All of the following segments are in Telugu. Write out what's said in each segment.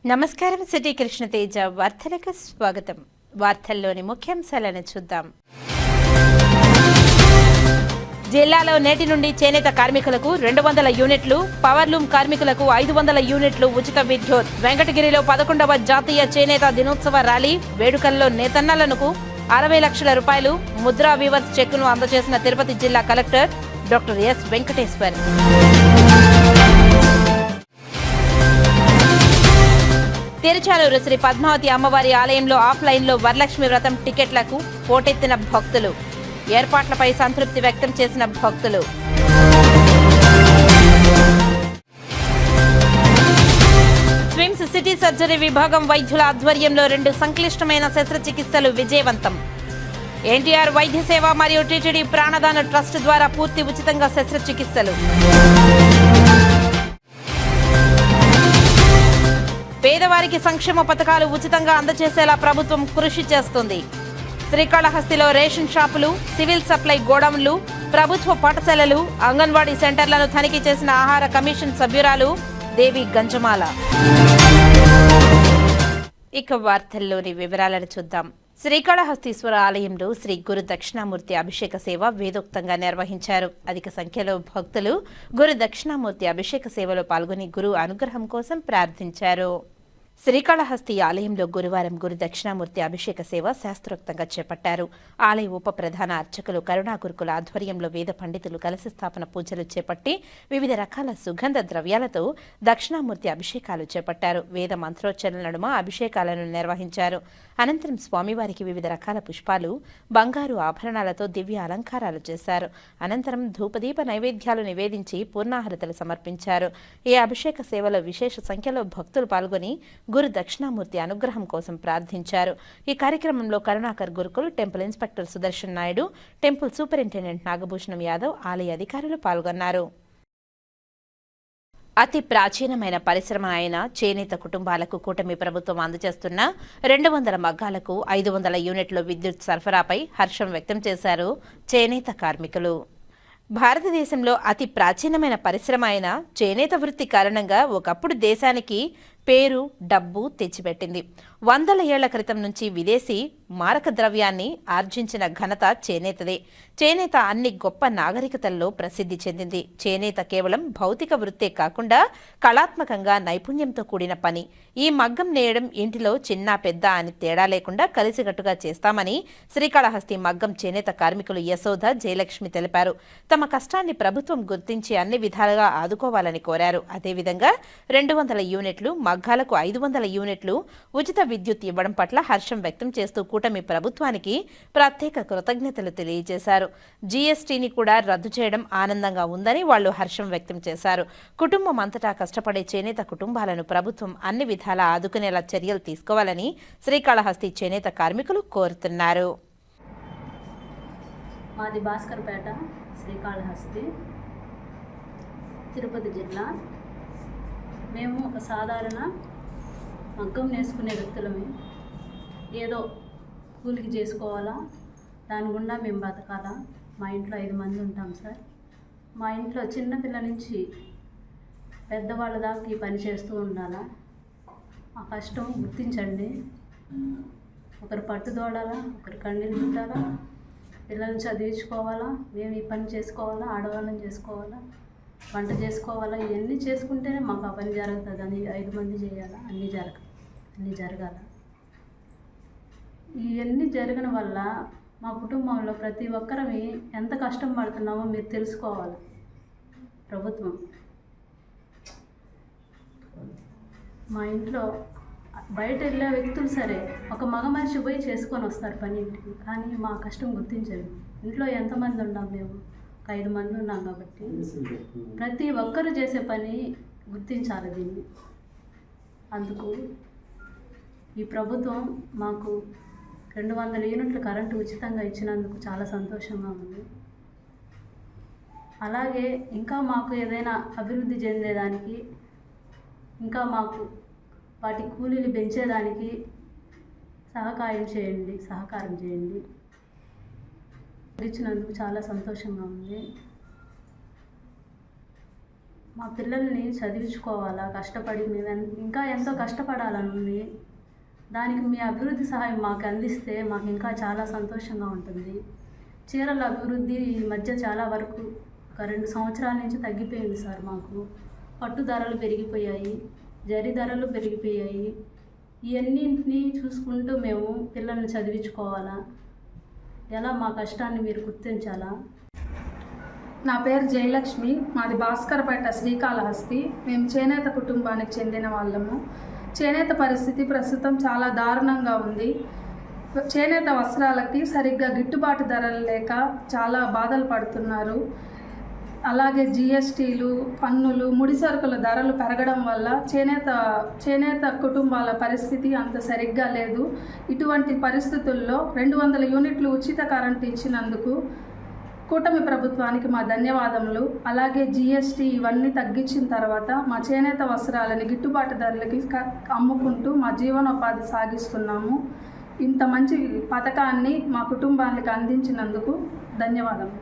నమస్కారం. సిటీ కృష్ణతేజ వార్తలకు స్వాగతం. వార్తల్లోని ముఖ్యాంశాలను చూద్దాం. జిల్లాలో నేటి నుండి చేనేత కార్మికులకు 200 యూనిట్లు, పవర్లూమ్ కార్మికులకు 500 యూనిట్లు ఉచిత విద్యుత్. వెంకటగిరిలో 11వ జాతీయ చేనేత దినోత్సవ ర్యాలీ వేడుకల్లో నేతన్నలకు 60 లక్షల రూపాయలు ముద్రా వీవర్స్ చెక్కును అందజేసిన తిరుపతి జిల్లా collector doctor S Venkateshwar. Tiruchanur Sri Padmavati అమ్మవారి ఆలయంలో ఆఫ్లైన్లో వరలక్ష్మి వ్రతం టికెట్లకు పోటెత్తిన భక్తులు. ఏర్పాట్లపై సంతృప్తి వ్యక్తం చేసిన భక్తులు. స్విమ్స్ సిటీ సర్జరీ విభాగం వైద్యుల ఆధ్వర్యంలో 2 సంక్లిష్టమైన శస్త్రచికిత్సలు విజయవంతం. ఎన్టీఆర్ వైద్య సేవ మరియు టీటీడీ ప్రాణదాన ట్రస్ట్ ద్వారా పూర్తి ఉచితంగా శస్త్రచికిత్సలు. పేదవారికి సంక్షేమ పథకాలు ఉచితంగా అందజేసేలా ప్రభుత్వం కృషి చేస్తుంది. శ్రీకాళహస్తిలో రేషన్ షాపులు, సివిల్ సప్లై గోడౌన్లు, ప్రభుత్వ పాఠశాలలు, అంగన్వాడీ సెంటర్లను తనిఖీ చేసిన ఆహార కమిషన్ సభ్యురాలు దేవి గంజమాల. ఇక వార్తల్లోని వివరాలను చూద్దాం. శ్రీకాళహస్తీశ్వర ఆలయంలో శ్రీ గురు దక్షిణామూర్తి అభిషేక సేవ వేదోక్తంగా నిర్వహించారు. అధిక సంఖ్యలో భక్తులు గురు దక్షిణామూర్తి అభిషేక సేవలో పాల్గొని గురు అనుగ్రహం కోసం ప్రార్థించారు. శ్రీకాళహస్తి ఆలయంలో గురువారం గురు దక్షిణామూర్తి అభిషేక సేవ శాస్త్రోక్తంగా చేపట్టారు. ఆలయ ఉప ప్రధాన అర్చకులు కరుణాగురుకుల ఆధ్వర్యంలో వేద పండితులు కలశ స్థాపన పూజలు చేపట్టి వివిధ రకాల సుగంధ ద్రవ్యాలతో దక్షిణామూర్తి అభిషేకాలు చేపట్టారు. వేద మంత్రోచ్చరణల నడుమ అభిషేకాలను నిర్వహించారు. అనంతరం స్వామివారికి వివిధ రకాల పుష్పాలు, బంగారు ఆభరణాలతో దివ్య అలంకారాలు చేశారు. అనంతరం ధూపదీప నైవేద్యాలు నివేదించి పూర్ణాహరతలు సమర్పించారు. ఈ అభిషేక సేవలో విశేష సంఖ్యలో భక్తులు పాల్గొని గురు దక్షిణామూర్తి అనుగ్రహం కోసం ప్రార్థించారు. ఈ కార్యక్రమంలో Karunakar Gurukul, temple inspector Sudarshan Naidu, temple superintendent Nagabhushanam Yadav, ఆలయ అధికారులు పాల్గొన్నారు. అతి ప్రాచీనమైన పరిశ్రమ అయిన చేనేత కుటుంబాలకు కూటమి ప్రభుత్వం అందజేస్తున్న 200 మగ్గాలకు 500 యూనిట్ల విద్యుత్ సరఫరాపై హర్షం వ్యక్తం చేశారు చేనేత కార్మికులు. భారతదేశంలో అతి ప్రాచీనమైన పరిశ్రమ అయిన చేనేత వృత్తి కారణంగా ఒకప్పుడు దేశానికి పేరు, డబ్బు తెచ్చిపెట్టింది. 100 ఏళ్ల క్రితం నుంచి విదేశీ మారక ద్రవ్యాన్ని ఆర్జించిన ఘనత చేనేతదే. చేనేత అన్ని గొప్ప నాగరికతల్లో ప్రసిద్ధి చెందింది. చేనేత కేవలం భౌతిక వృత్తే కాకుండా కళాత్మకంగా నైపుణ్యంతో కూడిన పని. ఈ మగ్గం నేయడం ఇంటిలో చిన్న పెద్ద అని తేడా లేకుండా కలిసికట్టుగా చేస్తామని శ్రీకాళహస్తి మగ్గం చేనేత కార్మికులు యశోద, జయలక్ష్మి తెలిపారు. తమ కష్టాన్ని ప్రభుత్వం గుర్తించి అన్ని విధాలుగా ఆదుకోవాలని కోరారు. అదేవిధంగా 200 యూనిట్లు, మగ్గాలకు 500 యూనిట్లు ఉచిత విద్యుత్ ఇవ్వడం పట్ల హర్షం వ్యక్తం చేస్తూ కూటమి ప్రభుత్వానికి ప్రత్యేక కృతజ్ఞతలు తెలియజేశారు. జీఎస్టీని కూడా రద్దు చేయడం ఆనందంగా ఉందని వాళ్లు హర్షం వ్యక్తం చేశారు. కుటుంబం అంతటా కష్టపడే చేనేత కుటుంబాలను ప్రభుత్వం అన్ని విధాలా ఆదుకునేలా చర్యలు తీసుకోవాలని శ్రీకాళహస్తి చేనేత కార్మికులు కోరుతున్నారు. మాది భాస్కర్పేట, శ్రీకాళహస్తి, తిరుపతి జిల్లా. మేము ఒక సాధారణ మగ్గం నేర్చుకునే వ్యక్తులమే. ఏదో కూలికి చేసుకోవాలా, దాని గుండా మేము బతకాలా. మా ఇంట్లో 5 మంది ఉంటాం సార్. మా ఇంట్లో చిన్నపిల్ల నుంచి పెద్దవాళ్ళ దాకా ఈ పని చేస్తూ ఉండాలా. ఆ కష్టం గుర్తించండి. ఒకరు పట్టుదోడాలా, ఒకరు కన్నీళ్ళు పెట్టాలా, పిల్లల్ని చదివించుకోవాలా, మేము ఈ పని చేసుకోవాలా, ఆడవాళ్ళని చేసుకోవాలా, వంట చేసుకోవాలా. ఇవన్నీ చేసుకుంటేనే మాకు ఆ పని జరుగుతుంది. అని 5 మంది చేయాలా, అన్నీ జరగాల. ఇవన్నీ జరగడం వల్ల మా కుటుంబంలో ప్రతి ఒక్కరమి ఎంత కష్టం పడుతున్నామో మీరు తెలుసుకోవాలి. ప్రభుత్వం మా ఇంట్లో బయట వెళ్ళే వ్యక్తులు సరే ఒక మగ మనిషి పోయి చేసుకొని వస్తారు పని ఇంటికి, కానీ మా కష్టం గుర్తించండి. ఇంట్లో ఎంతమంది ఉన్నాం? మేము ఒక 5 మంది ఉన్నాం కాబట్టి ప్రతి ఒక్కరు చేసే పని గుర్తించాలి దీన్ని. అందుకు ఈ ప్రభుత్వం మాకు 200 యూనిట్ల కరెంటు ఉచితంగా ఇచ్చినందుకు చాలా సంతోషంగా ఉంది. అలాగే ఇంకా మాకు ఏదైనా అభివృద్ధి చెందేదానికి, ఇంకా మాకు వాటి కూలీలు పెంచేదానికి సహకారం చేయండి. ఇచ్చినందుకు చాలా సంతోషంగా ఉంది. మా పిల్లల్ని చదివించుకోవాలా, కష్టపడి మేము ఇంకా ఎంతో కష్టపడాలని ఉంది. దానికి మీ అభివృద్ధి సహాయం మాకు అందిస్తే మాకు ఇంకా చాలా సంతోషంగా ఉంటుంది. చీరల అభివృద్ధి ఈ మధ్య చాలా వరకు ఒక 2 సంవత్సరాల నుంచి తగ్గిపోయింది సార్. మాకు పట్టు ధరలు పెరిగిపోయాయి, జరీ ధరలు పెరిగిపోయాయి. ఇవన్నింటినీ చూసుకుంటూ మేము పిల్లల్ని చదివించుకోవాలా, ఎలా మా కష్టాన్ని మీరు గుర్తించాలా. నా పేరు జయలక్ష్మి, మాది భాస్కరపేట శ్రీకాళహస్తి. మేము చేనేత కుటుంబానికి చెందిన వాళ్ళము. చేనేత పరిస్థితి ప్రస్తుతం చాలా దారుణంగా ఉంది. చేనేత వస్త్రాలకి సరిగ్గా గిట్టుబాటు ధరలు లేక చాలా బాధలు పడుతున్నారు. అలాగే జిఎస్టీలు, పన్నులు, ముడి సరుకుల ధరలు పెరగడం వల్ల చేనేత కుటుంబాల పరిస్థితి అంత సరిగ్గా లేదు. ఇటువంటి పరిస్థితుల్లో 200 యూనిట్లు ఉచిత కరెంటు ఇచ్చినందుకు కూటమి ప్రభుత్వానికి మా ధన్యవాదములు. అలాగే జిఎస్టీ ఇవన్నీ తగ్గించిన తర్వాత మా చేనేత వస్త్రాలని గిట్టుబాటు ధరలకి అమ్ముకుంటూ మా జీవనోపాధి సాగిస్తున్నాము. ఇంత మంచి పథకాన్ని మా కుటుంబానికి అందించినందుకు ధన్యవాదాలు.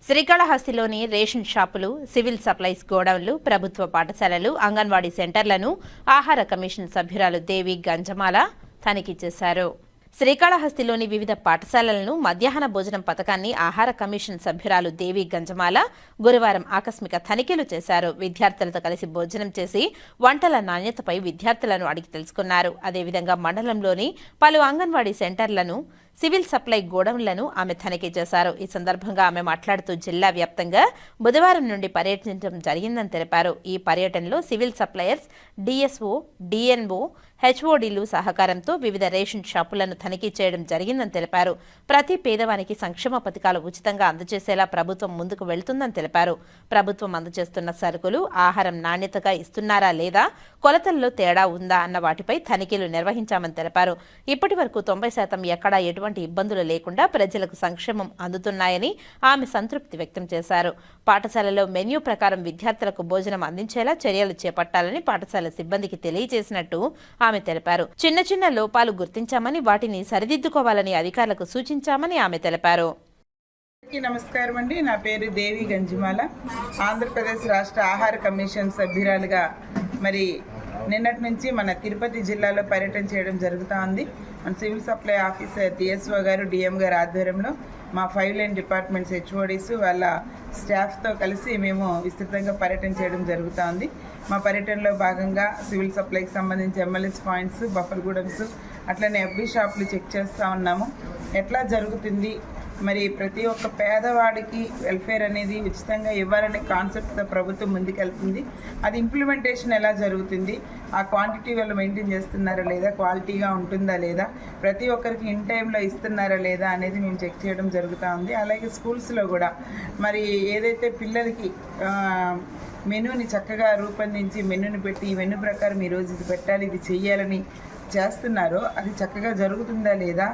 శ్రీకాళహస్తిలోని రేషన్ షాపులు, సివిల్ సప్లైస్ గోడౌన్లు, ప్రభుత్వ పాఠశాలలు, అంగన్వాడీ సెంటర్లను ఆహార కమిషన్ సభ్యురాలు దేవి గంజమాల తనిఖీ చేశారు. శ్రీకాళహస్తిలోని వివిధ పాఠశాలలను మధ్యాహ్న భోజనం పథకాన్ని ఆహార కమిషన్ సభ్యురాలు దేవి గంజమాల గురువారం ఆకస్మిక తనిఖీలు చేశారు. విద్యార్థులతో కలిసి భోజనం చేసి వంటల నాణ్యతపై విద్యార్థులను అడిగి తెలుసుకున్నారు. అదేవిధంగా మండలంలోని పలు అంగన్వాడీ సెంటర్లను, సివిల్ సప్లై గోడౌన్లను ఆమె తనిఖీ చేశారు. ఈ సందర్భంగా ఆమె మాట్లాడుతూ జిల్లా వ్యాప్తంగా బుధవారం నుండి పర్యటించడం జరిగిందని తెలిపారు. ఈ పర్యటనలో సివిల్ సప్లయర్స్, డిఎస్ఓ, డిఎన్ఓ, హెచ్ఓడీలు సహకారంతో వివిధ రేషన్ షాపులను తనిఖీ చేయడం జరిగిందని తెలిపారు. ప్రతి పేదవానికి సంక్షేమ పథకాలు ఉచితంగా అందజేసేలా ప్రభుత్వం ముందుకు వెళ్తుందని తెలిపారు. ప్రభుత్వం అందజేస్తున్న సరుకులు, ఆహారం నాణ్యతగా ఇస్తున్నారా లేదా, కొలతల్లో తేడా ఉందా అన్న వాటిపై తనిఖీలు నిర్వహించామని తెలిపారు. ఇప్పటి వరకు 90% ఎక్కడా ఎటువంటి ఇబ్బందులు లేకుండా ప్రజలకు సంక్షేమం అందుతున్నాయని ఆమె సంతృప్తి వ్యక్తం చేశారు. పాఠశాలలో మెన్యూ ప్రకారం విద్యార్థులకు భోజనం అందించేలా చర్యలు చేపట్టాలని పాఠశాల సిబ్బందికి తెలియజేసినట్టు ఆమె తెలిపారు. చిన్న చిన్న లోపాలు గుర్తించామని వాటిని సరిదిద్దుకోవాలని అధికారులకు సూచించామని ఆమె తెలిపారు. నమస్కారం అండి. నా పేరు దేవి గంజమాల. ఆంధ్రప్రదేశ్ రాష్ట్ర ఆహార కమిషన్ సభ్యురాలుగా మరి నిన్నటి నుంచి మన తిరుపతి జిల్లాలో పర్యటన చేయడం జరుగుతూ ఉంది. మన సివిల్ సప్లై ఆఫీసర్ డిఎస్ఓ గారు, డిఎం గారు ఆధ్వర్యంలో మా 5 లైన్ డిపార్ట్మెంట్స్ హెచ్ఓడీస్ వాళ్ళ స్టాఫ్తో కలిసి మేము విస్తృతంగా పర్యటన చేయడం జరుగుతూ ఉంది. మా పర్యటనలో భాగంగా సివిల్ సప్లైకి సంబంధించి ఎంఎల్ఎస్ పాయింట్స్, బఫర్ గూడమ్స్, అట్లనే ఎఫ్బీ షాపులు చెక్ చేస్తూ ఉన్నాము. ఎట్లా జరుగుతుంది, మరి ప్రతి ఒక్క పేదవాడికి వెల్ఫేర్ అనేది ఉచితంగా ఇవ్వాలనే కాన్సెప్ట్తో ప్రభుత్వం ముందుకెళ్తుంది. అది ఇంప్లిమెంటేషన్ ఎలా జరుగుతుంది, ఆ క్వాంటిటీ వాళ్ళు మెయింటైన్ చేస్తున్నారా లేదా, క్వాలిటీగా ఉంటుందా లేదా, ప్రతి ఒక్కరికి ఇన్ టైంలో ఇస్తున్నారా లేదా అనేది మేము చెక్ చేయడం జరుగుతూ ఉంది. అలాగే స్కూల్స్లో కూడా మరి ఏదైతే పిల్లలకి మెనూని చక్కగా రూపొందించి మెనూని పెట్టి ఈ మెనూ ప్రకారం ఈరోజు ఇది పెట్టాలి, ఇది చెయ్యాలని చేస్తున్నారో అది చక్కగా జరుగుతుందా లేదా,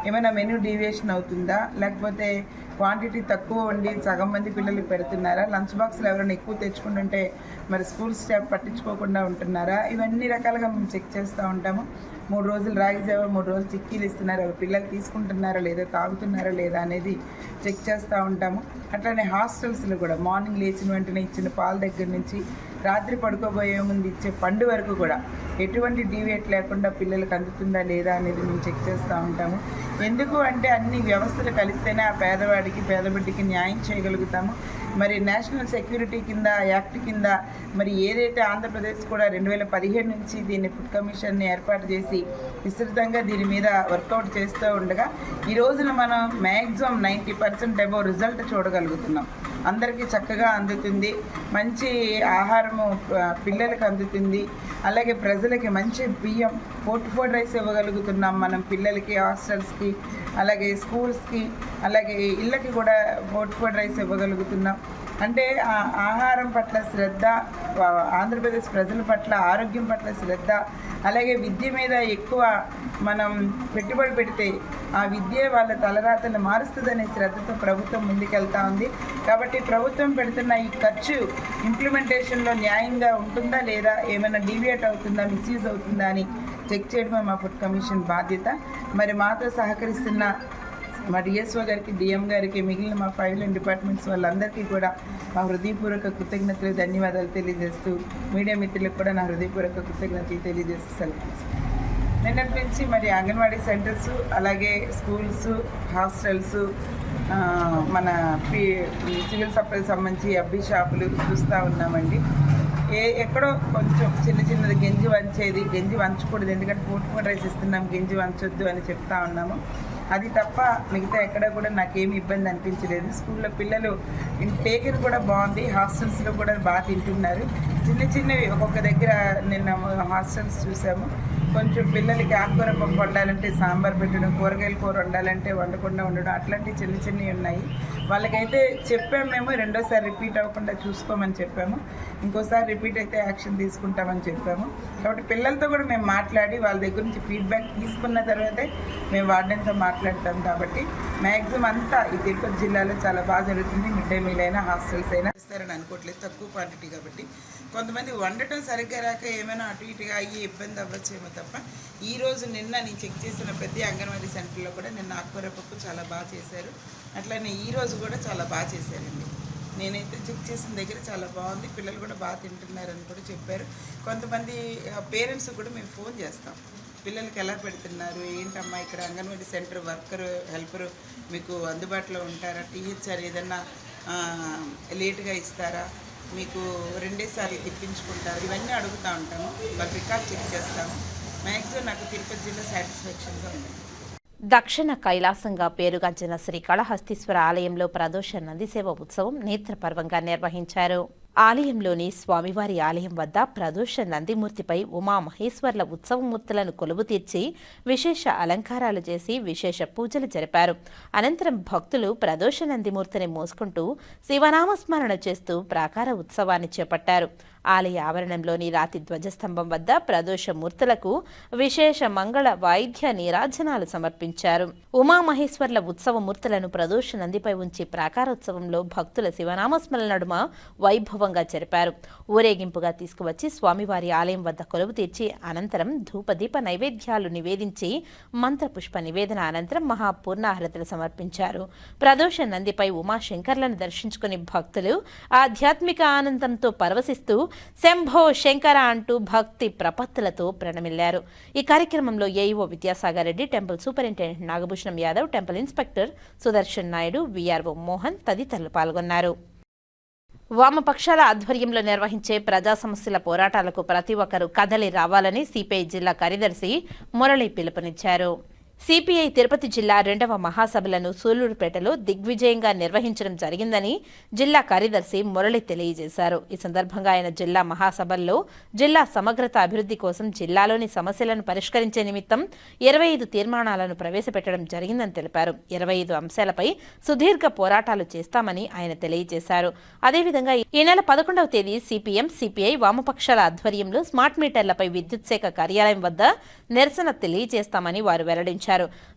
ఏమైనా మెనూ డీవియేషన్ అవుతుందా, లేకపోతే క్వాంటిటీ తక్కువ ఉండి సగం మంది పిల్లలకి పెడుతున్నారా, లంచ్ బాక్స్లు ఎవరైనా ఎక్కువ తెచ్చుకుంటుంటే మరి స్కూల్ స్టాఫ్ పట్టించుకోకుండా ఉంటున్నారా, ఇవన్నీ రకాలుగా మేము చెక్ చేస్తూ ఉంటాము. 3 రోజులు రాగి జావ, 3 రోజులు చిక్కీలు ఇస్తున్నారు, పిల్లలు తీసుకుంటున్నారా లేదా, తాగుతున్నారా లేదా అనేది చెక్ చేస్తూ ఉంటాము. అట్లనే హాస్టల్స్లో కూడా మార్నింగ్ లేచిన వెంటనే ఇచ్చిన పాల దగ్గర నుంచి రాత్రి పడుకోబోయే ముందు ఇచ్చే పండు వరకు కూడా ఎటువంటి డీవియేట్ లేకుండా పిల్లలకు అందుతుందా లేదా అనేది మేము చెక్ చేస్తూ ఉంటాము. ఎందుకు అంటే అన్ని వ్యవస్థలు కలిస్తేనే ఆ పేదవాడికి, పేదబిడ్డకి న్యాయం చేయగలుగుతాము. మరి నేషనల్ సెక్యూరిటీ కింద, యాక్ట్ కింద మరి ఏదైతే ఆంధ్రప్రదేశ్ కూడా 2015 నుంచి దీన్ని ఫుడ్ కమిషన్ని ఏర్పాటు చేసి విస్తృతంగా దీని మీద వర్కౌట్ చేస్తూ ఉండగా ఈ రోజున మనం మ్యాక్సిమం 90% అబౌవ్ రిజల్ట్ చూడగలుగుతున్నాం. అందరికీ చక్కగా అందుతుంది, మంచి ఆహారము పిల్లలకు అందుతుంది. అలాగే ప్రజలకి మంచి బియ్యం, ఫోర్టిఫైడ్ రైస్ ఇవ్వగలుగుతున్నాం మనం పిల్లలకి, హాస్టల్స్కి, అలాగే స్కూల్స్కి, అలాగే ఇళ్ళకి కూడా ఫోర్టిఫైడ్ రైస్ ఇవ్వగలుగుతున్నాం. అంటే ఆహారం పట్ల శ్రద్ధ, ఆంధ్రప్రదేశ్ ప్రజల పట్ల ఆరోగ్యం పట్ల శ్రద్ధ, అలాగే విద్య మీద ఎక్కువ మనం పెట్టుబడి పెడితే ఆ విద్య వాళ్ళ తలరాతలు మారుస్తుందనే శ్రద్ధతో ప్రభుత్వం ముందుకెళ్తా ఉంది. కాబట్టి ప్రభుత్వం పెడుతున్న ఈ ఖర్చు ఇంప్లిమెంటేషన్లో న్యాయంగా ఉంటుందా లేదా, ఏమైనా డీవియేట్ అవుతుందా, మిస్యూజ్ అవుతుందా అని చెక్ చేయడమే మా ఫుడ్ కమిషన్ బాధ్యత. మరి మాతో సహకరిస్తున్న మా డిఎస్ఓ గారికి, డిఎం గారికి, మిగిలిన మా 5 డిపార్ట్మెంట్స్ వాళ్ళందరికీ కూడా మా హృదయపూర్వక కృతజ్ఞతలు, ధన్యవాదాలు తెలియజేస్తూ, మీడియా మిత్రులకు కూడా నా హృదయపూర్వక కృతజ్ఞతలు తెలియజేస్తూ సెలవు. నిన్నటి నుంచి మరి అంగన్వాడీ సెంటర్స్, అలాగే స్కూల్స్, హాస్టల్స్, మన సివిల్ సప్లైకి సంబంధించి అబ్బి షాపులు చూస్తూ ఉన్నామండి. ఎక్కడో కొంచెం చిన్నది గెంజి వంచకూడదు, ఎందుకంటే పూట రైస్ ఇస్తున్నాం, గెంజి వంచొద్దు అని చెప్తా ఉన్నాము. అది తప్ప మిగతా ఎక్కడ కూడా నాకేమి ఇబ్బంది అనిపించలేదు. స్కూల్లో పిల్లలు టేకర్ కూడా బాగుంది, హాస్టల్స్లో కూడా బాగా తింటున్నారు. చిన్నవి ఒక్కొక్క దగ్గర నిన్న హాస్టల్స్ చూసాము. కొంచెం పిల్లలకి ఆకుకూర పప్పు వండాలంటే సాంబార్ పెట్టడం, కూరగాయల కూర వండాలంటే వండకుండా ఉండడం, అట్లాంటివి చిన్నవి ఉన్నాయి. వాళ్ళకైతే చెప్పాము, మేము రెండోసారి రిపీట్ అవ్వకుండా చూసుకోమని చెప్పాము. ఇంకోసారి రిపీట్ అయితే యాక్షన్ తీసుకుంటామని చెప్పాము. కాబట్టి పిల్లలతో కూడా మేము మాట్లాడి వాళ్ళ దగ్గర నుంచి ఫీడ్బ్యాక్ తీసుకున్న తర్వాతే మేము వార్డెన్తో మాట్లాడతాం. కాబట్టి మ్యాక్సిమం అంతా ఈ తిరుపతి జిల్లాలో చాలా బాగా జరుగుతుంది. మిడ్ డే మీల్ అయినా హాస్టల్స్ అయినా ఇస్తారని అనుకోవట్లేదు, తక్కువ క్వాంటిటీ కాబట్టి. కొంతమంది వండటం సరిగ్గా రాక ఏమైనా అటు ఇటుగా అయ్యి ఇబ్బంది అవ్వచ్చేమో తప్ప, నిన్న నేను చెక్ చేసిన ప్రతి అంగన్వాడీ సెంటర్లో కూడా నిన్న ఆకుకూర పప్పు చాలా బాగా చేశారు. అట్లనే ఈరోజు కూడా చాలా బాగా చేశారండి. నేనైతే చెక్ చేసిన దగ్గర చాలా బాగుంది, పిల్లలు కూడా బాగా తింటున్నారని కూడా చెప్పారు. కొంతమంది పేరెంట్స్ కూడా మేము ఫోన్ చేస్తాం, పిల్లలకి ఎలా పెడుతున్నారు, ఏంటమ్మా ఇక్కడ అంగన్వాడీ సెంటర్ వర్కరు, హెల్పరు మీకు అందుబాటులో ఉంటారా, టీహెచ్ఆర్ ఏదన్నా లేటుగా ఇస్తారా, మీకు 2 సార్లు తిప్పించుకుంటారు, ఇవన్నీ అడుగుతూ ఉంటాము. వాళ్ళ రికార్డ్ చెక్ చేస్తాము. మ్యాక్సిమం నాకు తిరుపతి జిల్లా సాటిస్ఫాక్షన్గా ఉంది. దక్షిణ కైలాసంగా పేరుగాంచిన శ్రీ కాళహస్తీశ్వర ఆలయంలో ప్రదోష నందిసేవ ఉత్సవం నేత్రపర్వంగా నిర్వహించారు. ఆలయంలోని స్వామివారి ఆలయం వద్ద ప్రదోష నందిమూర్తిపై ఉమామహేశ్వర్ల ఉత్సవమూర్తులను కొలువు తీర్చి విశేష అలంకారాలు చేసి విశేష పూజలు జరిపారు. అనంతరం భక్తులు ప్రదోష నందిమూర్తిని మోసుకుంటూ శివనామస్మరణ చేస్తూ ప్రాకార ఉత్సవాన్ని చేపట్టారు. ఆలయ ఆవరణంలోని రాతి ధ్వజస్తంభం వద్ద ప్రదోష మూర్తులకు విశేష మంగళ వాయిద్య నీరాజనాలు సమర్పించారు. ఉమామహేశ్వర్ల ఉత్సవమూర్తులను ప్రదోష నందిపై ఉంచి ప్రాకారోత్సవంలో భక్తుల శివనామస్మరణ నడుమ వైభవంగా జరిపారు. ఊరేగింపుగా తీసుకువచ్చి స్వామివారి ఆలయం వద్ద కొలువు తీర్చి అనంతరం ధూపదీప నైవేద్యాలు నివేదించి మంత్రపుష్ప నివేదన అనంతరం మహాపూర్ణాహరతులు సమర్పించారు. ప్రదోష నందిపై ఉమాశంకర్లను దర్శించుకుని భక్తులు ఆధ్యాత్మిక ఆనందంతో పరవశిస్తూ శంభో శంకర అంటూ భక్తి ప్రపత్తులతో ప్రణమిల్లారు. ఈ కార్యక్రమంలో AEO Vidyasagar Reddy, temple superintendent Nagabhushanam Yadav, temple inspector Sudarshan Naidu, VRO Mohan తదితరులు పాల్గొన్నారు. వామపక్షాల ఆధ్వర్యంలో నిర్వహించే ప్రజా సమస్యల పోరాటాలకు ప్రతి ఒక్కరూ కదలి రావాలని సిపిఐ జిల్లా కార్యదర్శి మురళి పిలుపునిచ్చారు. సిపిఐ తిరుపతి జిల్లా 2వ మహాసభలను సూళ్లూరుపేటలో దిగ్విజయంగా నిర్వహించడం జరిగిందని జిల్లా కార్యదర్శి మురళి తెలియజేశారు. ఈ సందర్భంగా ఆయన జిల్లా మహాసభల్లో జిల్లా సమగ్రత అభివృద్ధి కోసం జిల్లాలోని సమస్యలను పరిష్కరించే నిమిత్తం 25 తీర్మానాలను ప్రవేశపెట్టడం జరిగిందని తెలిపారు. 25 అంశాలపై సుదీర్ఘ పోరాటాలు చేస్తామని ఆయన తెలియజేశారు. అదేవిధంగా ఈ నెల 11వ తేదీ సిపిఎం, సిపిఐ వామపక్షాల ఆధ్వర్యంలో స్మార్ట్ మీటర్లపై విద్యుత్ శాఖ కార్యాలయం వద్ద నిరసన తెలియజేస్తామని వారు వెల్లడించారు.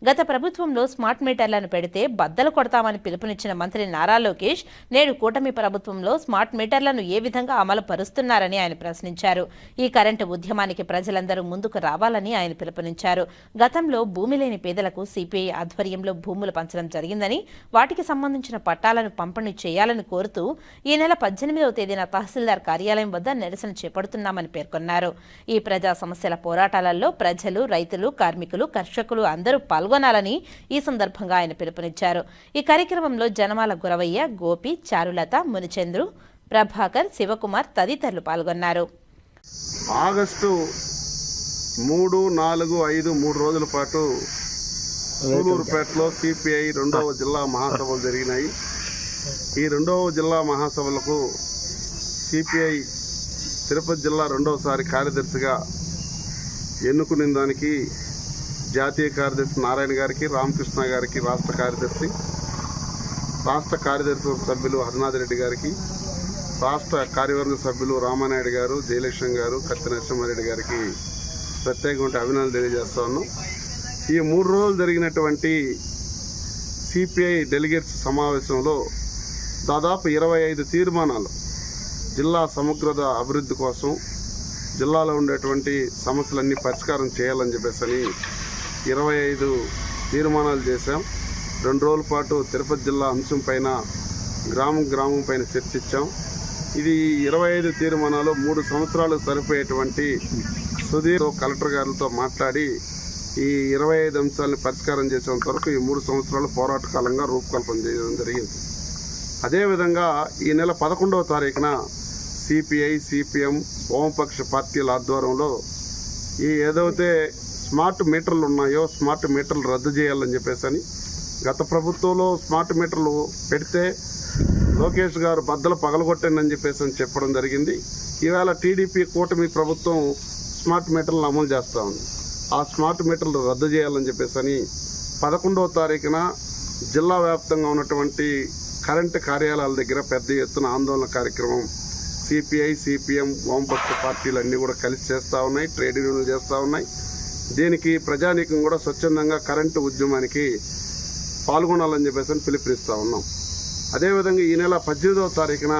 గత ప్రభుత్వంలో స్మార్ట్ మీటర్లను పెడితే బద్దలు కొడతామని పిలుపునిచ్చిన మంత్రి నారా లోకేష్ నేడు కూటమి ప్రభుత్వంలో స్మార్ట్ మీటర్లను ఏ విధంగా అమలు పరుస్తున్నారని ఆయన ప్రశ్నించారు. ఈ కరెంటు ఉద్యమానికి ప్రజలందరూ ముందుకు రావాలని ఆయన పిలుపునిచ్చారు. గతంలో భూమి లేని పేదలకు సిపిఐ ఆధ్వర్యంలో భూములు పంచడం జరిగిందని, వాటికి సంబంధించిన పట్టాలను పంపిణీ చేయాలని కోరుతూ ఈ నెల 18వ తేదీన తహసీల్దార్ కార్యాలయం వద్ద నిరసన చేపడుతున్నామని పేర్కొన్నారు. ఈ ప్రజా సమస్యల పోరాటాలలో ప్రజలు, రైతులు, కార్మికులు, కర్షకులు అందరూ పాల్గొనాలని ఈ సందర్భంగా ఆయన పిలుపునిచ్చారు. ఈ కార్యక్రమంలో జనమాల గురవయ్య, గోపి, చారులత, మునిచంద్రు, ప్రభాకర్, శివకుమార్ తదితరులు పాల్గొన్నారు. ఆగస్టు 3, 4, 5 3 రోజుల పాటు సూళ్లూరుపేటలో సిపిఐ 2వ జిల్లా మహాసభలు జరిగినాయి. ఈ 2వ జిల్లా మహాసభలకు సిపిఐ తిరుపతి జిల్లా 2వసారి కార్యదర్శిగా ఎన్నుకునే దానికి జాతీయ కార్యదర్శి నారాయణ గారికి, రామకృష్ణ గారికి రాష్ట్ర కార్యదర్శి సభ్యులు హరినాథ్ రెడ్డి గారికి, రాష్ట్ర కార్యవర్గ సభ్యులు రామానాయుడు గారు, జయలక్ష్మి గారు, కత్తి నరసింహారెడ్డి గారికి ప్రత్యేకమైన అభినందనలు తెలియజేస్తా ఉన్నాం. ఈ 3 రోజులు జరిగినటువంటి సిపిఐ డెలిగేట్స్ సమావేశంలో దాదాపు 25 తీర్మానాలు జిల్లా సమగ్రత అభివృద్ధి కోసం జిల్లాలో ఉండేటువంటి సమస్యలన్నీ పరిష్కారం చేయాలని చెప్పేసి 25 తీర్మానాలు చేశాం. 2 రోజుల పాటు తిరుపతి జిల్లా అంశం పైన గ్రామం పైన చర్చించాం. ఇది 25 తీర్మానాలు 3 సంవత్సరాలు సరిపోయేటువంటి సుధీర్ కలెక్టర్ గారితో మాట్లాడి ఈ 25 అంశాలను పరిష్కారం చేసేంత వరకు ఈ 3 సంవత్సరాలు పోరాట కాలంగా రూపకల్పన చేయడం జరిగింది. అదేవిధంగా ఈ నెల 11వ తారీఖున సిపిఐ, సిపిఎం, వామపక్ష పార్టీల ఆధ్వర్యంలో ఈ ఏదైతే స్మార్ట్ మీటర్లు ఉన్నాయో స్మార్ట్ మీటర్లు రద్దు చేయాలని చెప్పేసి గత ప్రభుత్వంలో స్మార్ట్ మీటర్లు పెడితే లోకేష్ గారు బద్దలు పగలగొట్టండి చెప్పేసి చెప్పడం జరిగింది. ఈవేళ టీడీపీ కూటమి ప్రభుత్వం స్మార్ట్ మీటర్లను అమలు చేస్తూ ఉంది. ఆ స్మార్ట్ మీటర్లు రద్దు చేయాలని చెప్పేసి 11వ తారీఖున జిల్లా వ్యాప్తంగా ఉన్నటువంటి కరెంటు కార్యాలయాల దగ్గర పెద్ద ఎత్తున ఆందోళన కార్యక్రమం సిపిఐ, సిపిఎం, వామపక్ష పార్టీలు అన్నీ కూడా కలిసి చేస్తూ ఉన్నాయి, ట్రేడ్ యూనియన్లు చేస్తూ ఉన్నాయి. దీనికి ప్రజానీకం కూడా స్వచ్ఛందంగా కరెంటు ఉద్యమానికి పాల్గొనాలని చెప్పేసి పిలుపునిస్తూ ఉన్నాం. అదేవిధంగా ఈ నెల 18వ తారీఖున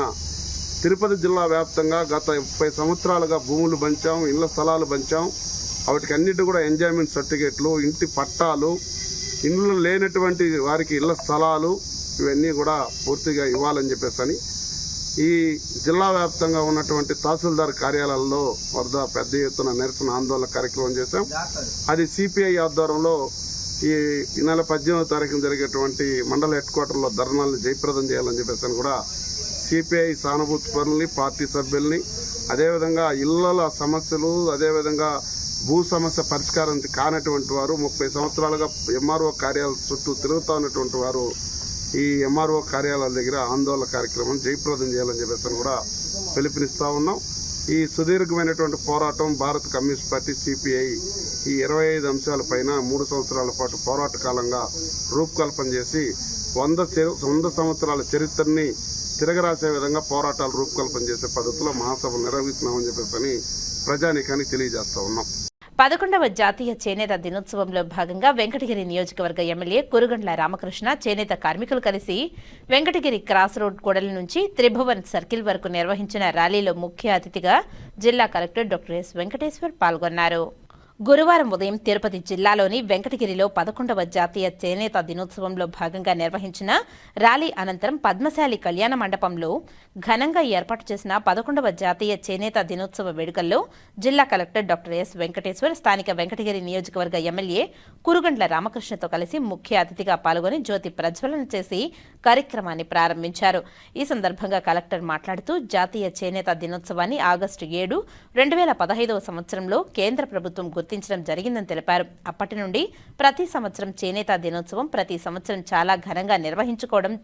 తిరుపతి జిల్లా వ్యాప్తంగా గత 30 సంవత్సరాలుగా భూములు పంచాం, ఇళ్ల స్థలాలు పంచాం. వాటికి అన్నిటి కూడా ఎంజాయ్మెంట్ సర్టిఫికేట్లు, ఇంటి పట్టాలు, ఇండ్లు లేనటువంటి వారికి ఇళ్ల స్థలాలు ఇవన్నీ కూడా పూర్తిగా ఇవ్వాలని చెప్పేసి ఈ జిల్లా వ్యాప్తంగా ఉన్నటువంటి తహసీల్దార్ కార్యాలయాల్లో వద్ద పెద్ద ఎత్తున నిరసన ఆందోళన కార్యక్రమం చేశాం. అది సిపిఐ ఆధ్వర్యంలో ఈ నెల 18వ తారీఖున జరిగేటువంటి మండల హెడ్ క్వార్టర్లో ధర్నాలను జయప్రదం చేయాలని చెప్పేసి కూడా సిపిఐ సానుభూతి పరుల్ని, పార్టీ సభ్యుల్ని, అదేవిధంగా ఇళ్ల సమస్యలు, అదేవిధంగా భూ సమస్య పరిష్కారం కానటువంటి వారు 30 సంవత్సరాలుగా ఎంఆర్ఓ కార్యాలయాల చుట్టూ తిరుగుతూ ఉన్నటువంటి వారు ఈ ఎంఆర్ఓ కార్యాలయాల దగ్గర ఆందోళన కార్యక్రమం జయప్రదం చేయాలని చెప్పేసి కూడా పిలుపునిస్తూ ఉన్నాం. ఈ సుదీర్ఘమైనటువంటి పోరాటం భారత కమ్యూనిస్ట్ పార్టీ సిపిఐ ఈ 25 అంశాలపైన 3 సంవత్సరాల పాటు పోరాట కాలంగా రూపకల్పన చేసి 100 సంవత్సరాల చరిత్రని తిరగరాసే విధంగా పోరాటాలు రూపకల్పన చేసే పద్ధతిలో మహాసభలు నిర్వహిస్తున్నామని చెప్పేసి ప్రజానీకానికి తెలియజేస్తా ఉన్నాం. 11వ జాతీయ చేనేత దినోత్సవంలో భాగంగా వెంకటగిరి నియోజకవర్గ ఎమ్మెల్యే కురుగండ్ల రామకృష్ణ చేనేత కార్మికులు కలిసి వెంకటగిరి క్రాస్ రోడ్ కూడలి నుంచి త్రిభువన్ సర్కిల్ వరకు నిర్వహించిన ర్యాలీలో ముఖ్య అతిథిగా జిల్లా కలెక్టర్ డాక్టర్ ఎస్ వెంకటేశ్వర్ పాల్గొన్నారు. గురువారం ఉదయం తిరుపతి జిల్లాలోని వెంకటగిరిలో 11వ జాతీయ చేనేత దినోత్సవంలో భాగంగా నిర్వహించిన ర్యాలీ అనంతరం పద్మశాలి కళ్యాణ మండపంలో ఘనంగా ఏర్పాటు చేసిన 11వ జాతీయ చేనేత దినోత్సవ వేడుకల్లో జిల్లా కలెక్టర్ డాక్టర్ ఎస్ వెంకటేశ్వర్ స్థానిక వెంకటగిరి నియోజకవర్గ ఎమ్మెల్యే కురుగండ్ల రామకృష్ణతో కలిసి ముఖ్య అతిథిగా పాల్గొని జ్యోతి ప్రజ్వలన చేసి కార్యక్రమాన్ని ప్రారంభించారు. ఈ సందర్భంగా కలెక్టర్ మాట్లాడుతూ జాతీయ చేనేత దినోత్సవాన్ని ఆగస్టు 7, 2015వ సంవత్సరంలో కేంద్ర ప్రభుత్వం గుర్తించడం జరిగిందని తెలిపారు. అప్పటి నుండి ప్రతి సంవత్సరం చేనేత దినోత్సవం ప్రతి సంవత్సరం చాలా ఘనంగా నిర్వహించుకోవడం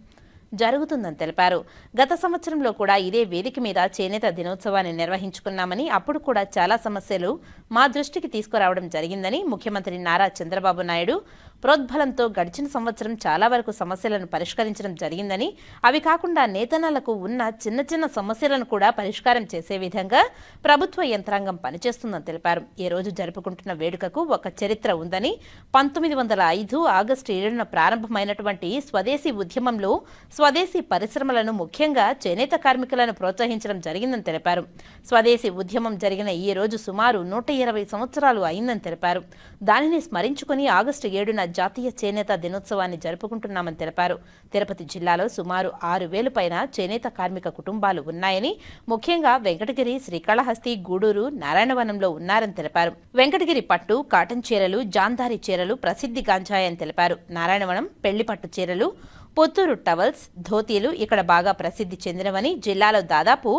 జరుగుతుందని తెలిపారు. గత సంవత్సరంలో కూడా ఇదే వేదిక మీద చేనేత దినోత్సవాన్ని నిర్వహించుకున్నామని, అప్పుడు కూడా చాలా సమస్యలు మా దృష్టికి తీసుకురావడం జరిగిందని, ముఖ్యమంత్రి నారా చంద్రబాబు నాయుడు ప్రోద్బలంతో గడిచిన సంవత్సరం చాలా వరకు సమస్యలను పరిష్కరించడం జరిగిందని, అవి కాకుండా నేతన్నలకు ఉన్న చిన్న చిన్న సమస్యలను కూడా పరిష్కారం చేసే విధంగా ప్రభుత్వ యంత్రాంగం పనిచేస్తుందని తెలిపారు. ఈ రోజు జరుపుకుంటున్న వేడుకకు ఒక చరిత్ర ఉందని, 1905 ఆగస్టు 7న ప్రారంభమైనటువంటి స్వదేశీ ఉద్యమంలో స్వదేశీ పరిశ్రమలను ముఖ్యంగా చేనేత కార్మికులను ప్రోత్సహించడం జరిగిందని తెలిపారు. స్వదేశీ ఉద్యమం జరిగిన ఈ రోజు సుమారు 120 సంవత్సరాలు అయిందని తెలిపారు. దానిని స్మరించుకుని ఆగస్టు 7న జాతీయ చేనేత దినోత్సవాన్ని జరుపుకుంటున్నామని తెలిపారు. తిరుపతి జిల్లాలో సుమారు 6,000 పైన చేనేత కార్మిక కుటుంబాలు ఉన్నాయని, ముఖ్యంగా వెంకటగిరి, శ్రీకాళహస్తి, గూడూరు, నారాయణవనంలో ఉన్నారని తెలిపారు. వెంకటగిరి పట్టు, కాటన్ చీరలు, జాందారి చీరలు ప్రసిద్ధిగాంచాయని తెలిపారు. నారాయణవనం పెళ్లి పట్టు చీరలు, పొత్తూరు టవల్స్, ధోతీలు ఇక్కడ బాగా ప్రసిద్ధి చెందినవని, జిల్లాలో దాదాపు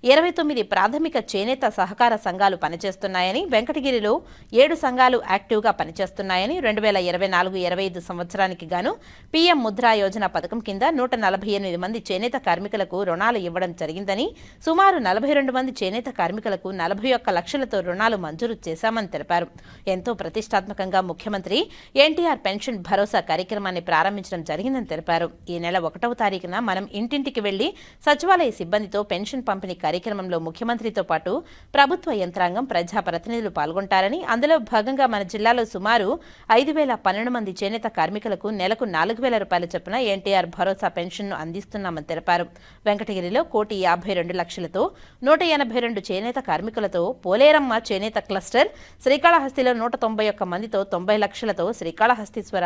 29 ప్రాథమిక చేనేత సహకార సంఘాలు పనిచేస్తున్నాయని, వెంకటగిరిలో 7 సంఘాలు యాక్టివ్గా పనిచేస్తున్నాయని, 2024-25 సంవత్సరానికి గాను పీఎం ముద్రా యోజన పథకం కింద 148 మంది చేనేత కార్మికులకు రుణాలు ఇవ్వడం జరిగిందని, సుమారు 42 మంది చేనేత కార్మికులకు 41 లక్షలతో రుణాలు మంజూరు చేశామని తెలిపారు. ఎంతో ప్రతిష్టాత్మకంగా ముఖ్యమంత్రి ఎన్టీఆర్ పెన్షన్ భరోసా కార్యక్రమాన్ని ప్రారంభించడం జరిగిందని తెలిపారు. ఈ నెల 1వ తారీఖున మనం ఇంటింటికి వెళ్లి సచివాలయ సిబ్బందితో పెన్షన్ పంపిణీ కార్యక్రమంలో ముఖ్యమంత్రితో పాటు ప్రభుత్వ యంత్రాంగం ప్రజాప్రతినిధులు పాల్గొంటారని, అందులో భాగంగా మన జిల్లాలో సుమారు 5,012 మంది చేనేత కార్మికులకు నెలకు 4,000 రూపాయల చొప్పున ఎన్టీఆర్ భరోసా పెన్షన్ను అందిస్తున్నామని తెలిపారు. వెంకటగిరిలో 1,52,00,000తో 182 చేనేత కార్మికులతో పోలేరమ్మ చేనేత క్లస్టర్, శ్రీకాళహస్తిలో 191 మందితో 90 లక్షలతో శ్రీకాళహస్తీశ్వర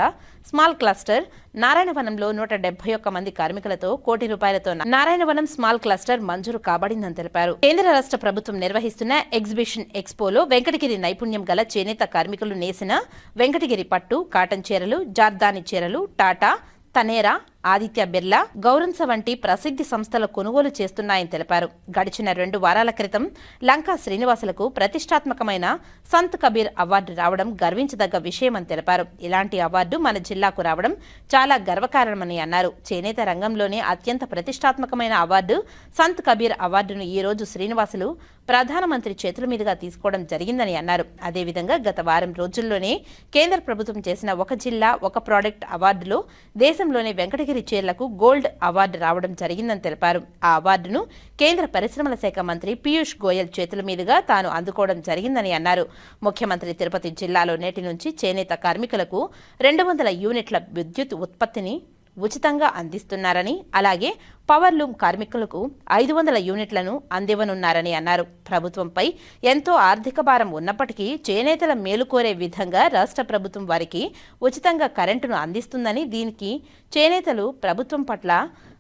స్మాల్ క్లస్టర్, నారాయణవనంలో 171 మంది కార్మికులతో 1 కోటి రూపాయలతో నారాయణవనం స్మాల్ క్లస్టర్ మంజూరు కాబడిందని తెలిపారు. కేంద్ర రాష్ట్ర ప్రభుత్వం నిర్వహిస్తున్న ఎగ్జిబిషన్ ఎక్స్పోలో వెంకటగిరి నైపుణ్యం గల చేనేత కార్మికులు నేసిన వెంకటగిరి పట్టు, కాటన్ చీరలు, జార్దాని చీరలు టాటా, తనేరా, ఆదిత్య బిర్లా, గౌరన్స్ వంటి ప్రసిద్ధి సంస్థలు కొనుగోలు చేస్తున్నాయని తెలిపారు. గడిచిన 2 వారాల క్రితం లంకా శ్రీనివాసులకు ప్రతిష్టాత్మకమైన సంత్ కబీర్ అవార్డు రావడం గర్వించదగ్గ విషయమని తెలిపారు. ఇలాంటి అవార్డు మన జిల్లాకు రావడం చాలా గర్వకారణమని అన్నారు. చేనేత రంగంలోనే అత్యంత ప్రతిష్టాత్మకమైన అవార్డు సంత్ కబీర్ అవార్డును ఈ రోజు శ్రీనివాసులు ప్రధానమంత్రి చేతుల మీదుగా తీసుకోవడం జరిగిందని అన్నారు. అదేవిధంగా గత వారం రోజుల్లోనే కేంద్ర ప్రభుత్వం చేసిన ఒక జిల్లా ఒక ప్రాడక్ట్ అవార్డులో దేశంలోనే వెంకటగిరి చీరలకు గోల్డ్ అవార్డు రావడం జరిగిందని తెలిపారు. ఆ అవార్డును కేంద్ర పరిశ్రమల శాఖ మంత్రి పీయూష్ గోయల్ చేతుల మీదుగా తాను అందుకోవడం జరిగిందని అన్నారు. ముఖ్యమంత్రి తిరుపతి జిల్లాలో నేటి నుంచి చేనేత కార్మికులకు 200 యూనిట్ల విద్యుత్ ఉత్పత్తిని ఉచితంగా అందిస్తున్నారని, అలాగే పవర్లూమ్ కార్మికులకు 500 యూనిట్లను అందివ్వనున్నారని అన్నారు. ప్రభుత్వంపై ఎంతో ఆర్థిక భారం ఉన్నప్పటికీ చేనేతల మేలు కోరే విధంగా రాష్ట్ర ప్రభుత్వం వారికి ఉచితంగా కరెంటును అందిస్తుందని, దీనికి చేనేతలు ప్రభుత్వం పట్ల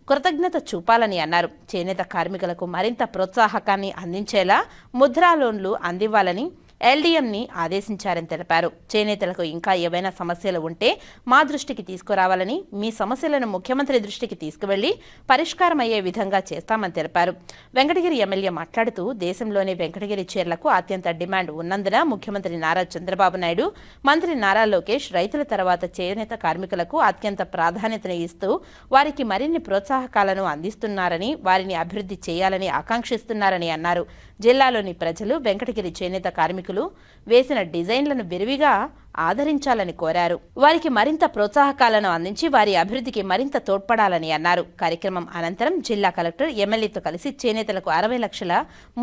కృతజ్ఞత చూపాలని అన్నారు. చేనేత కార్మికులకు మరింత ప్రోత్సాహకాన్ని అందించేలా ముద్రా లోన్లు అందివ్వాలని ఎల్డీఎంని ఆదేశించారని తెలిపారు. చేనేతలకు ఇంకా ఏవైనా సమస్యలు ఉంటే మా దృష్టికి తీసుకురావాలని, మీ సమస్యలను ముఖ్యమంత్రి దృష్టికి తీసుకువెళ్లి పరిష్కారం అయ్యే విధంగా చేస్తామని తెలిపారు. వెంకటగిరి ఎమ్మెల్యే మాట్లాడుతూ దేశంలోనే వెంకటగిరి చీరలకు అత్యంత డిమాండ్ ఉన్నందున ముఖ్యమంత్రి నారా చంద్రబాబు నాయుడు, మంత్రి నారా లోకేష్ రైతుల తర్వాత చేనేత కార్మికులకు అత్యంత ప్రాధాన్యతను ఇస్తూ వారికి మరిన్ని ప్రోత్సాహకాలను అందిస్తున్నారని, వారిని అభివృద్ధి చేయాలని ఆకాంక్షిస్తున్నారని అన్నారు. జిల్లాలోని ప్రజలు వెంకటగిరి చేనేత కార్మికులు వేసిన డిజైన్లను విరివిగా ఆదరించాలని కోరారు. వారికి మరింత ప్రోత్సాహకాలను అందించి వారి అభివృద్ధికి మరింత తోడ్పడాలని అన్నారు. కార్యక్రమం అనంతరం జిల్లా కలెక్టర్ ఎమ్మెల్యేతో కలిసి చేనేతలకు 60 లక్షల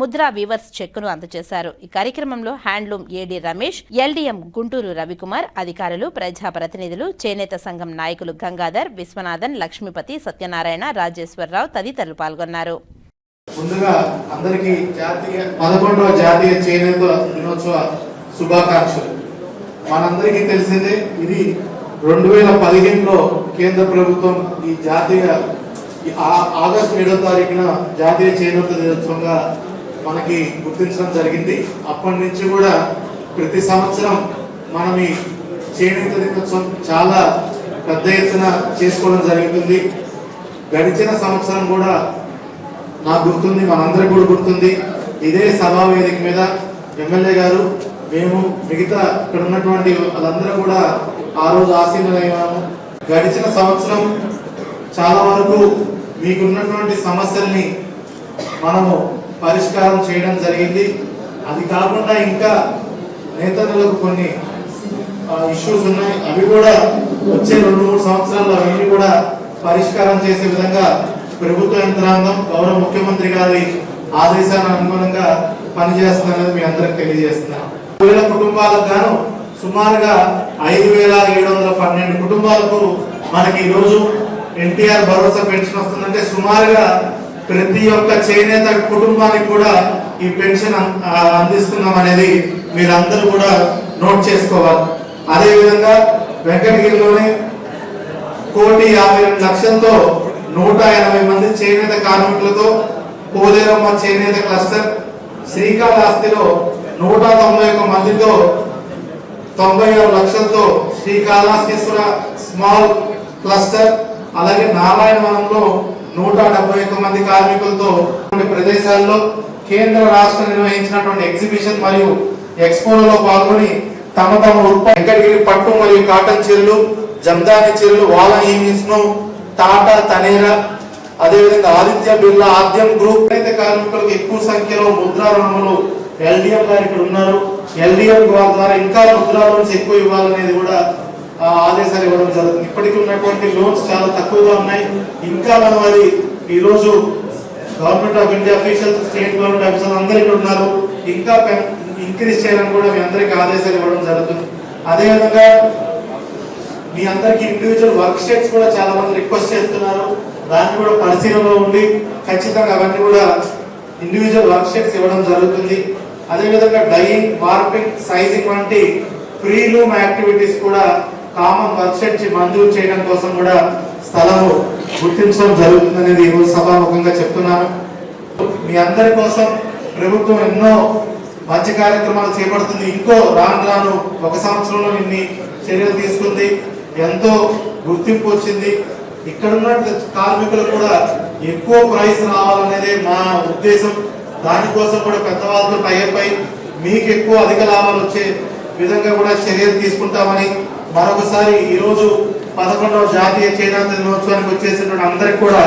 ముద్రా వీవర్స్ చెక్కును అందజేశారు. ఈ కార్యక్రమంలో హ్యాండ్లూమ్ ఏడీ రమేష్, ఎల్డీఎం గుంటూరు రవికుమార్, అధికారులు, ప్రజాప్రతినిధులు, చేనేత సంఘం నాయకులు గంగాధర్, విశ్వనాథన్, లక్ష్మీపతి, సత్యనారాయణ, రాజేశ్వరరావు తదితరులు పాల్గొన్నారు. ముందుగా అందరికీ 11వ జాతీయ చేనేత దినోత్సవ శుభాకాంక్షలు. మనందరికీ తెలిసిందే, ఇది 2015లో కేంద్ర ప్రభుత్వం ఈ ఆగస్టు 7వ తారీఖున జాతీయ చేనేత దినోత్సవంగా మనకి గుర్తించడం జరిగింది. అప్పటి నుంచి కూడా ప్రతి సంవత్సరం మనం ఈ చేనేత దినోత్సవం చాలా పెద్ద ఎత్తున చేసుకోవడం జరుగుతుంది. గడిచిన సంవత్సరం కూడా నాకు గుర్తుంది, మనందరికి కూడా గుర్తుంది, ఇదే సభా వేదిక మీద ఎమ్మెల్యే గారు, మేము, మిగతా ఇక్కడ ఉన్నటువంటి వాళ్ళందరూ కూడా ఆ రోజు ఆసీనులయ్యాము. గడిచిన సంవత్సరం చాలా వరకు మీకున్నటువంటి సమస్యల్ని మనము పరిష్కారం చేయడం జరిగింది. అది కాకుండా ఇంకా నేతలకు కొన్ని ఇష్యూస్ ఉన్నాయి, అవి కూడా వచ్చే 2-3 సంవత్సరాల్లో అవన్నీ కూడా పరిష్కారం చేసే విధంగా ప్రభుత్వ యంత్రాంగం గౌరవ ముఖ్యమంత్రి గారి ఆదేశాల అనుగుణంగా పనిచేస్తుందనేది మీ అందరికి తెలియజేస్తున్నాను. 1000 కుటుంబాలకు గాను సుమారుగా 5,712 కుటుంబాలకు మనకి ఈరోజు ఎన్టీఆర్ భరోసా పెన్షన్ వస్తుందంటే సుమారుగా ప్రతి ఒక్క చేనేత కుటుంబానికి కూడా ఈ పెన్షన్ అందిస్తున్నాం అనేది మీరందరూ కూడా నోట్ చేసుకోవాలి. అదేవిధంగా వెంకటగిరిలోనే 1,52,00,000తో 180 మంది చేనేత కార్మికులతో పోలేరమ్మ చేనేత క్లస్టర్, శ్రీకాళహస్తిలో 191 మందితో 96 లక్షలతో శ్రీకాళహస్తీశ్వర స్మాల్ క్లస్టర్, అలాగే నారాయణవనంలో 171 మంది కార్మికులతో ప్రదేశాల్లో కేంద్ర రాష్ట్రం నిర్వహించినటువంటి ఎగ్జిబిషన్ మరియు ఎక్స్పోలలో పాల్గొని తమ వెంకటగిరి పట్టు మరియు కాటన్ చీరలు, జందాని చీరలు, వాలా ఈవినింగ్స్ ను, టాటా, తనేరా, అదేవిధంగా ఆదిత్య బిర్లా, ఆద్యం గ్రూప్ అయితే కార్మికులకు ఎక్కువ సంఖ్యలో ముద్రా రుణములు ఎల్డీఎం గారు ఇక్కడ ఉన్నారు. ఎల్డీఎం ద్వారా ఇంకా ముద్రా లోన్స్ ఎక్కువ ఇవ్వాలనేది కూడా ఆదేశాలు ఇవ్వడం జరుగుతుంది. ఇప్పటికీ ఉన్నటువంటి లోన్స్ చాలా తక్కువగా ఉన్నాయి. ఇంకా మనం అది ఈరోజు government of India officials, state government officials అందరూ ఇక్కడ ఉన్నారు. ఇంకా ఇంక్రీజ్ చేయాలని కూడా మీ అందరికీ ఆదేశాలు ఇవ్వడం జరుగుతుంది. అదేవిధంగా మీ అందరికీ ఇండివిజువల్ వర్క్ షీట్స్ కూడా చాలా మంది రిక్వెస్ట్ చేస్తున్నారు. దాన్ని కూడా పరిశీలనలో ఉండి ఖచ్చితంగా అవన్నీ కూడా ఇండివిజువల్ వర్క్ షీట్స్ ఇవ్వడం జరుగుతుంది. అదేవిధంగా డైయింగ్, మార్పింగ్, సైజింగ్ వంటి ప్రీలూమ్ యాక్టివిటీస్ కూడా కామన్ వర్క్ షీట్స్ మంజూరు చేయడం కోసం కూడా స్థలము గుర్తించడం జరుగుతుందనేది ఈరోజు సభాముఖంగా చెప్తున్నాను. మీ అందరి కోసం ప్రభుత్వం ఎన్నో మంచి కార్యక్రమాలు చేపడుతుంది. ఇంకో రాను ఒక సంవత్సరంలో ఇన్ని చర్యలు తీసుకుంది. ఎంతో గుర్తింపు వచ్చింది. ఇక్కడ ఉన్న కార్మికులు కూడా ఎక్కువ ప్రైస్ రావాలనేదే మా ఉద్దేశం. దానికోసం కూడా పెద్దవాళ్ళతో టైఅప్ మీకు ఎక్కువ అధిక లాభాలు వచ్చే విధంగా కూడా చర్యలు తీసుకుంటామని మరొకసారి ఈరోజు 11వ జాతీయ చేనేత దినోత్సవానికి వచ్చేసినటువంటి అందరికి కూడా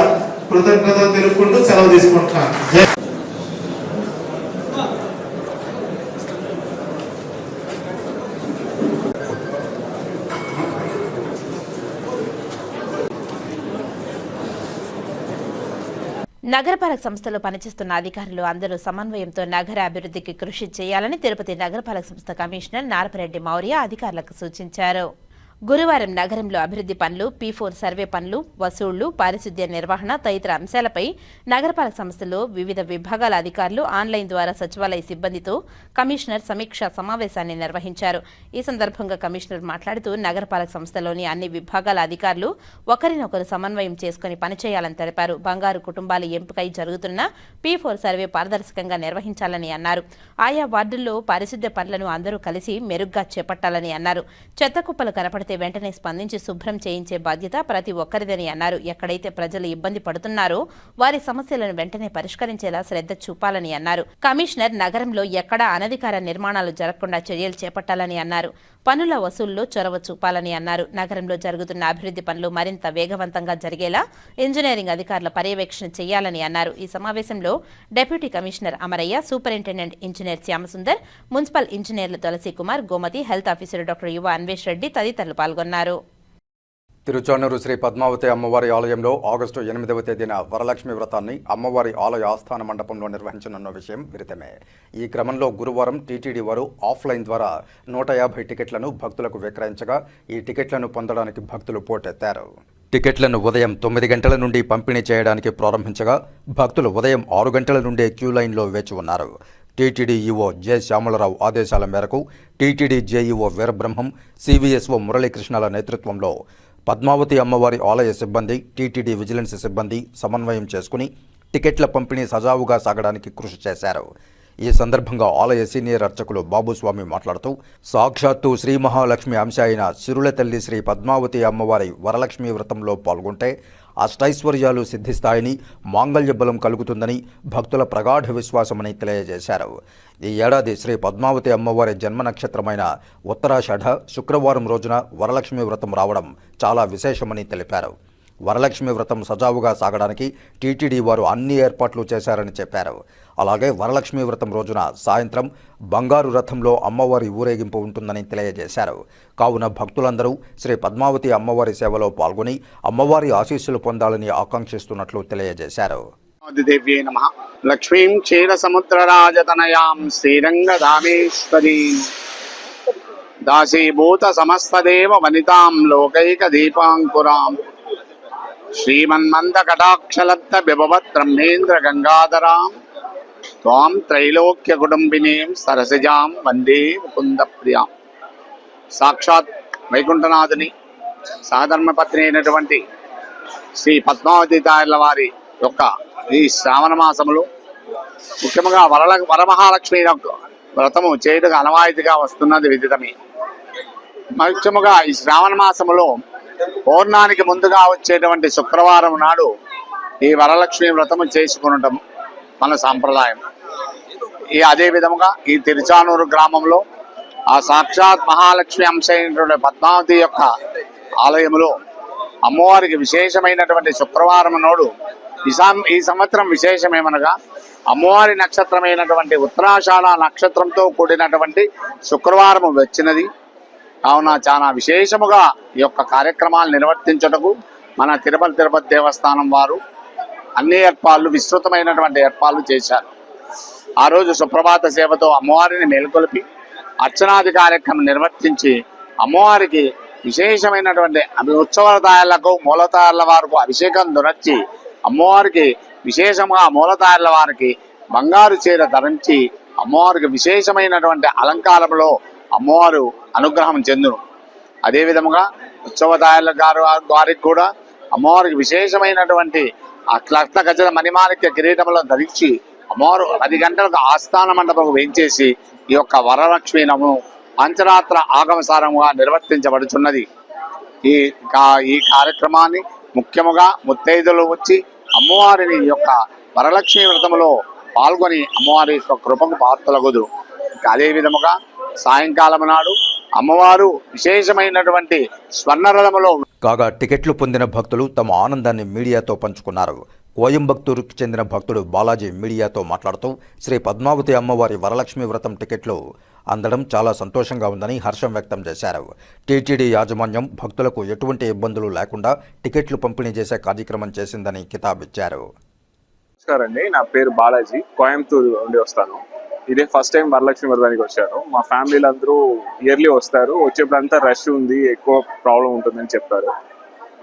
కృతజ్ఞతలు తెలుపుకుంటూ సెలవు తీసుకుంటున్నాను. నగరపాలక సంస్థలో పనిచేస్తున్న అధికారులు అందరూ సమన్వయంతో నగర అభివృద్ధికి కృషి చేయాలని తిరుపతి నగరపాలక సంస్థ కమిషనర్ నారపరెడ్డి మౌర్య అధికారులకు సూచించారు. గురువారం నగరంలో అభివృద్ధి పనులు, P4 సర్వే పనులు, వసూళ్లు, పారిశుద్ధ్య నిర్వహణ తదితర అంశాలపై నగరపాలక సంస్థలో వివిధ విభాగాల అధికారులు ఆన్లైన్ ద్వారా సచివాలయ సిబ్బందితో కమిషనర్ సమీక్షా సమావేశాన్ని నిర్వహించారు. ఈ సందర్భంగా కమిషనర్ మాట్లాడుతూ నగరపాలక సంస్థలోని అన్ని విభాగాల అధికారులు ఒకరినొకరు సమన్వయం చేసుకుని పనిచేయాలని తెలిపారు. బంగారు కుటుంబాల ఎంపికై జరుగుతున్న P4 సర్వే పారదర్శకంగా నిర్వహించాలని అన్నారు. ఆయా వార్డుల్లో పారిశుద్ధ్య పనులను అందరూ కలిసి మెరుగ్గా చేపట్టాలని అన్నారు. చెత్త కుప్పలు కనపడితే వెంటనే స్పందించి శుభ్రం చేయించే బాధ్యత ప్రతి ఒక్కరిదని అన్నారు. ఎక్కడైతే ప్రజలు ఇబ్బంది పడుతున్నారో వారి సమస్యలను వెంటనే పరిష్కరించేలా శ్రద్ధ చూపాలని అన్నారు. కమిషనర్ నగరంలో ఎక్కడా అనధికార నిర్మాణాలు జరగకుండా చర్యలు చేపట్టాలని అన్నారు. పనుల వసూల్లో చొరవ చూపాలని అన్నారు. నగరంలో జరుగుతున్న అభివృద్ధి పనులు మరింత వేగవంతంగా జరిగేలా ఇంజనీరింగ్ అధికారుల పర్యవేక్షణ చేయాలని అన్నారు. ఈ సమావేశంలో deputy commissioner Amarayya, superintendent engineer Shyamasundar, municipal ఇంజనీర్లు Tulasi Kumar, Gomathi, health officer doctor Yuva Anvesh Reddy తదితరులు పాల్గొన్నారు. తిరుచానూరు శ్రీ పద్మావతి అమ్మవారి ఆలయంలో ఆగస్టు 8వ తేదీన వరలక్ష్మి వ్రతాన్ని అమ్మవారి ఆలయ ఆస్థాన మండపంలో నిర్వహించనున్న విషయం విదితమే. ఈ క్రమంలో గురువారం టీటీడీ వారు ఆఫ్లైన్ ద్వారా 150 టికెట్లను భక్తులకు విక్రయించగా ఈ టికెట్లను పొందడానికి భక్తులు పోటెత్తారు. టికెట్లను ఉదయం 9 గంటల నుండి పంపిణీ చేయడానికి ప్రారంభించగా భక్తులు ఉదయం 6 గంటల నుండే క్యూ లైన్లో వేచి ఉన్నారు. టీటీడీ ఈవో జె శ్యామలరావు ఆదేశాల మేరకు టీటీడీ జేఈఓ వీరబ్రహ్మం, సివిఎస్ఓ మురళీకృష్ణల నేతృత్వంలో పద్మావతి అమ్మవారి ఆలయ సిబ్బంది, టీటీడీ విజిలెన్స్ సిబ్బంది సమన్వయం చేసుకుని టికెట్ల పంపిణీ సజావుగా సాగడానికి కృషి చేశారు. ఈ సందర్భంగా ఆలయ సీనియర్ అర్చకులు బాబుస్వామి మాట్లాడుతూ సాక్షాత్తు శ్రీ మహాలక్ష్మి అంశ అయిన సిరుల తల్లి శ్రీ పద్మావతి అమ్మవారి వరలక్ష్మి వ్రతంలో పాల్గొంటే అష్టైశ్వర్యాలు సిద్ధిస్తాయని, మాంగళ్య బలం కలుగుతుందని భక్తుల ప్రగాఢ విశ్వాసమని తెలియజేశారు. ఈ ఏడాది శ్రీ పద్మావతి అమ్మవారి జన్మ నక్షత్రమైన ఉత్తరాషాఢ శుక్రవారం రోజున వరలక్ష్మి వ్రతం రావడం చాలా విశేషమని తెలిపారు. వరలక్ష్మి వ్రతం సజావుగా సాగడానికి టీటీడీ వారు అన్ని ఏర్పాట్లు చేశారని చెప్పారు. అలాగే వరలక్ష్మి వ్రతం రోజున సాయంత్రం బంగారు రథంలో అమ్మవారి ఊరేగింపు ఉంటుందని తెలియజేశారు. కావున భక్తులందరూ శ్రీ పద్మావతి అమ్మవారి సేవలో పాల్గొని అమ్మవారి ఆశీస్సులు పొందాలని ఆకాంక్షిస్తున్నట్లు తెలియజేశారు. దేవ్యే నమః. లక్ష్మీం క్షీర సముద్రరాజతనయాం శ్రీరంగధామేశ్వరీం దాసీభూత సమస్తదేవ వనితాం లోకైక దీపాంకురాం శ్రీమన్మంద కటాక్షలబ్ధ బిభవత్ బ్రహ్మేంద్ర గంగాధరాం త్వాం త్రైలోక్య కుటుంబినీం సరసిజాం వందే ముకుంద ప్రియాం. సాక్షాత్ వైకుంఠనాథుని సహధర్మపత్ని అయినటువంటి శ్రీ పద్మావతి తాయర్ల వారి యొక్క ఈ శ్రావణ మాసములు ముఖ్యంగా వరమహాలక్ష్మి వ్రతము చేయటకు అనవాయితీగా వస్తున్నది విదితమే. ముఖ్యముగా ఈ శ్రావణ మాసములో పౌర్ణానికి ముందుగా వచ్చేటువంటి శుక్రవారం నాడు ఈ వరలక్ష్మి వ్రతము చేసుకునటం మన సాంప్రదాయం. అదే విధముగా ఈ తిరుచానూరు గ్రామంలో ఆ సాక్షాత్ మహాలక్ష్మి అంశ అయినటువంటి పద్మావతి యొక్క ఆలయములో అమ్మవారికి విశేషమైనటువంటి శుక్రవారం నాడు ఈ సంవత్సరం విశేషమేమనగా అమ్మవారి నక్షత్రమైనటువంటి ఉత్తరాషాఢ నక్షత్రంతో కూడినటువంటి శుక్రవారం వచ్చినది. కావున చాలా విశేషముగా ఈ యొక్క కార్యక్రమాలు నిర్వర్తించుటకు మన తిరుపతి దేవస్థానం వారు అన్ని ఏర్పాట్లు విస్తృతమైనటువంటి ఏర్పాట్లు చేశారు. ఆ రోజు సుప్రభాత సేవతో అమ్మవారిని మేల్కొల్పి అర్చనాది కార్యక్రమం నిర్వర్తించి అమ్మవారికి విశేషమైనటువంటి ఉత్సవదారులకు మూలతారుల వారికి అభిషేకం దొరచి అమ్మవారికి విశేషంగా మూలతారుల వారికి బంగారు చీర ధరించి అమ్మవారికి విశేషమైనటువంటి అలంకారంలో అమ్మవారు అనుగ్రహం చెందును. అదేవిధముగా ఉత్సవదారుల వారికి కూడా అమ్మవారికి విశేషమైనటువంటి క్లర్త గజల మణిమాణిక్య కిరీటంలో ధరించి అమ్మవారు 10 గంటలకు ఆస్థాన మండపం వేయించేసి ఈ యొక్క వరలక్ష్మీనము పంచరాత్ర ఆగమసారముగా నిర్వర్తించబడుచున్నది. ఈ కార్యక్రమాన్ని ముఖ్యముగా ముత్తైదులు వచ్చి అమ్మవారిని యొక్క వరలక్ష్మీ వ్రతములో పాల్గొని అమ్మవారి యొక్క కృపకు పాత్రలగుదురు. అదే విధముగా సాయంకాలం నాడు అమ్మవారు విశేషమైనటువంటి స్వర్ణరథములో కాగా టికెట్లు పొందిన భక్తులు తమ ఆనందాన్ని మీడియాతో పంచుకున్నారు. కోయంబత్తూరుకు చెందిన భక్తుడు బాలాజీ మీడియాతో మాట్లాడుతూ శ్రీ పద్మావతి అమ్మవారి వరలక్ష్మి వ్రతం టికెట్లు అందడం చాలా సంతోషంగా ఉందని హర్షం వ్యక్తం చేశారు. టీటీడీ యాజమాన్యం భక్తులకు ఎటువంటి ఇబ్బందులు లేకుండా టికెట్లు పంపిణీ చేసే కార్యక్రమం చేసిందని కితాబిచ్చారు. నమస్కారం అండి, నా పేరు బాలాజీ, కోయంబత్తూరు నుండి వస్తాను. ఇదే ఫస్ట్ టైం వరలక్ష్మి వ్రతానికి వచ్చాను. మా ఫ్యామిలీలు అందరూ ఇయర్లీ వస్తారు. వచ్చేప్పుడంతా రష్ ఉంది, ఎక్కువ ప్రాబ్లం ఉంటుందని చెప్పారు.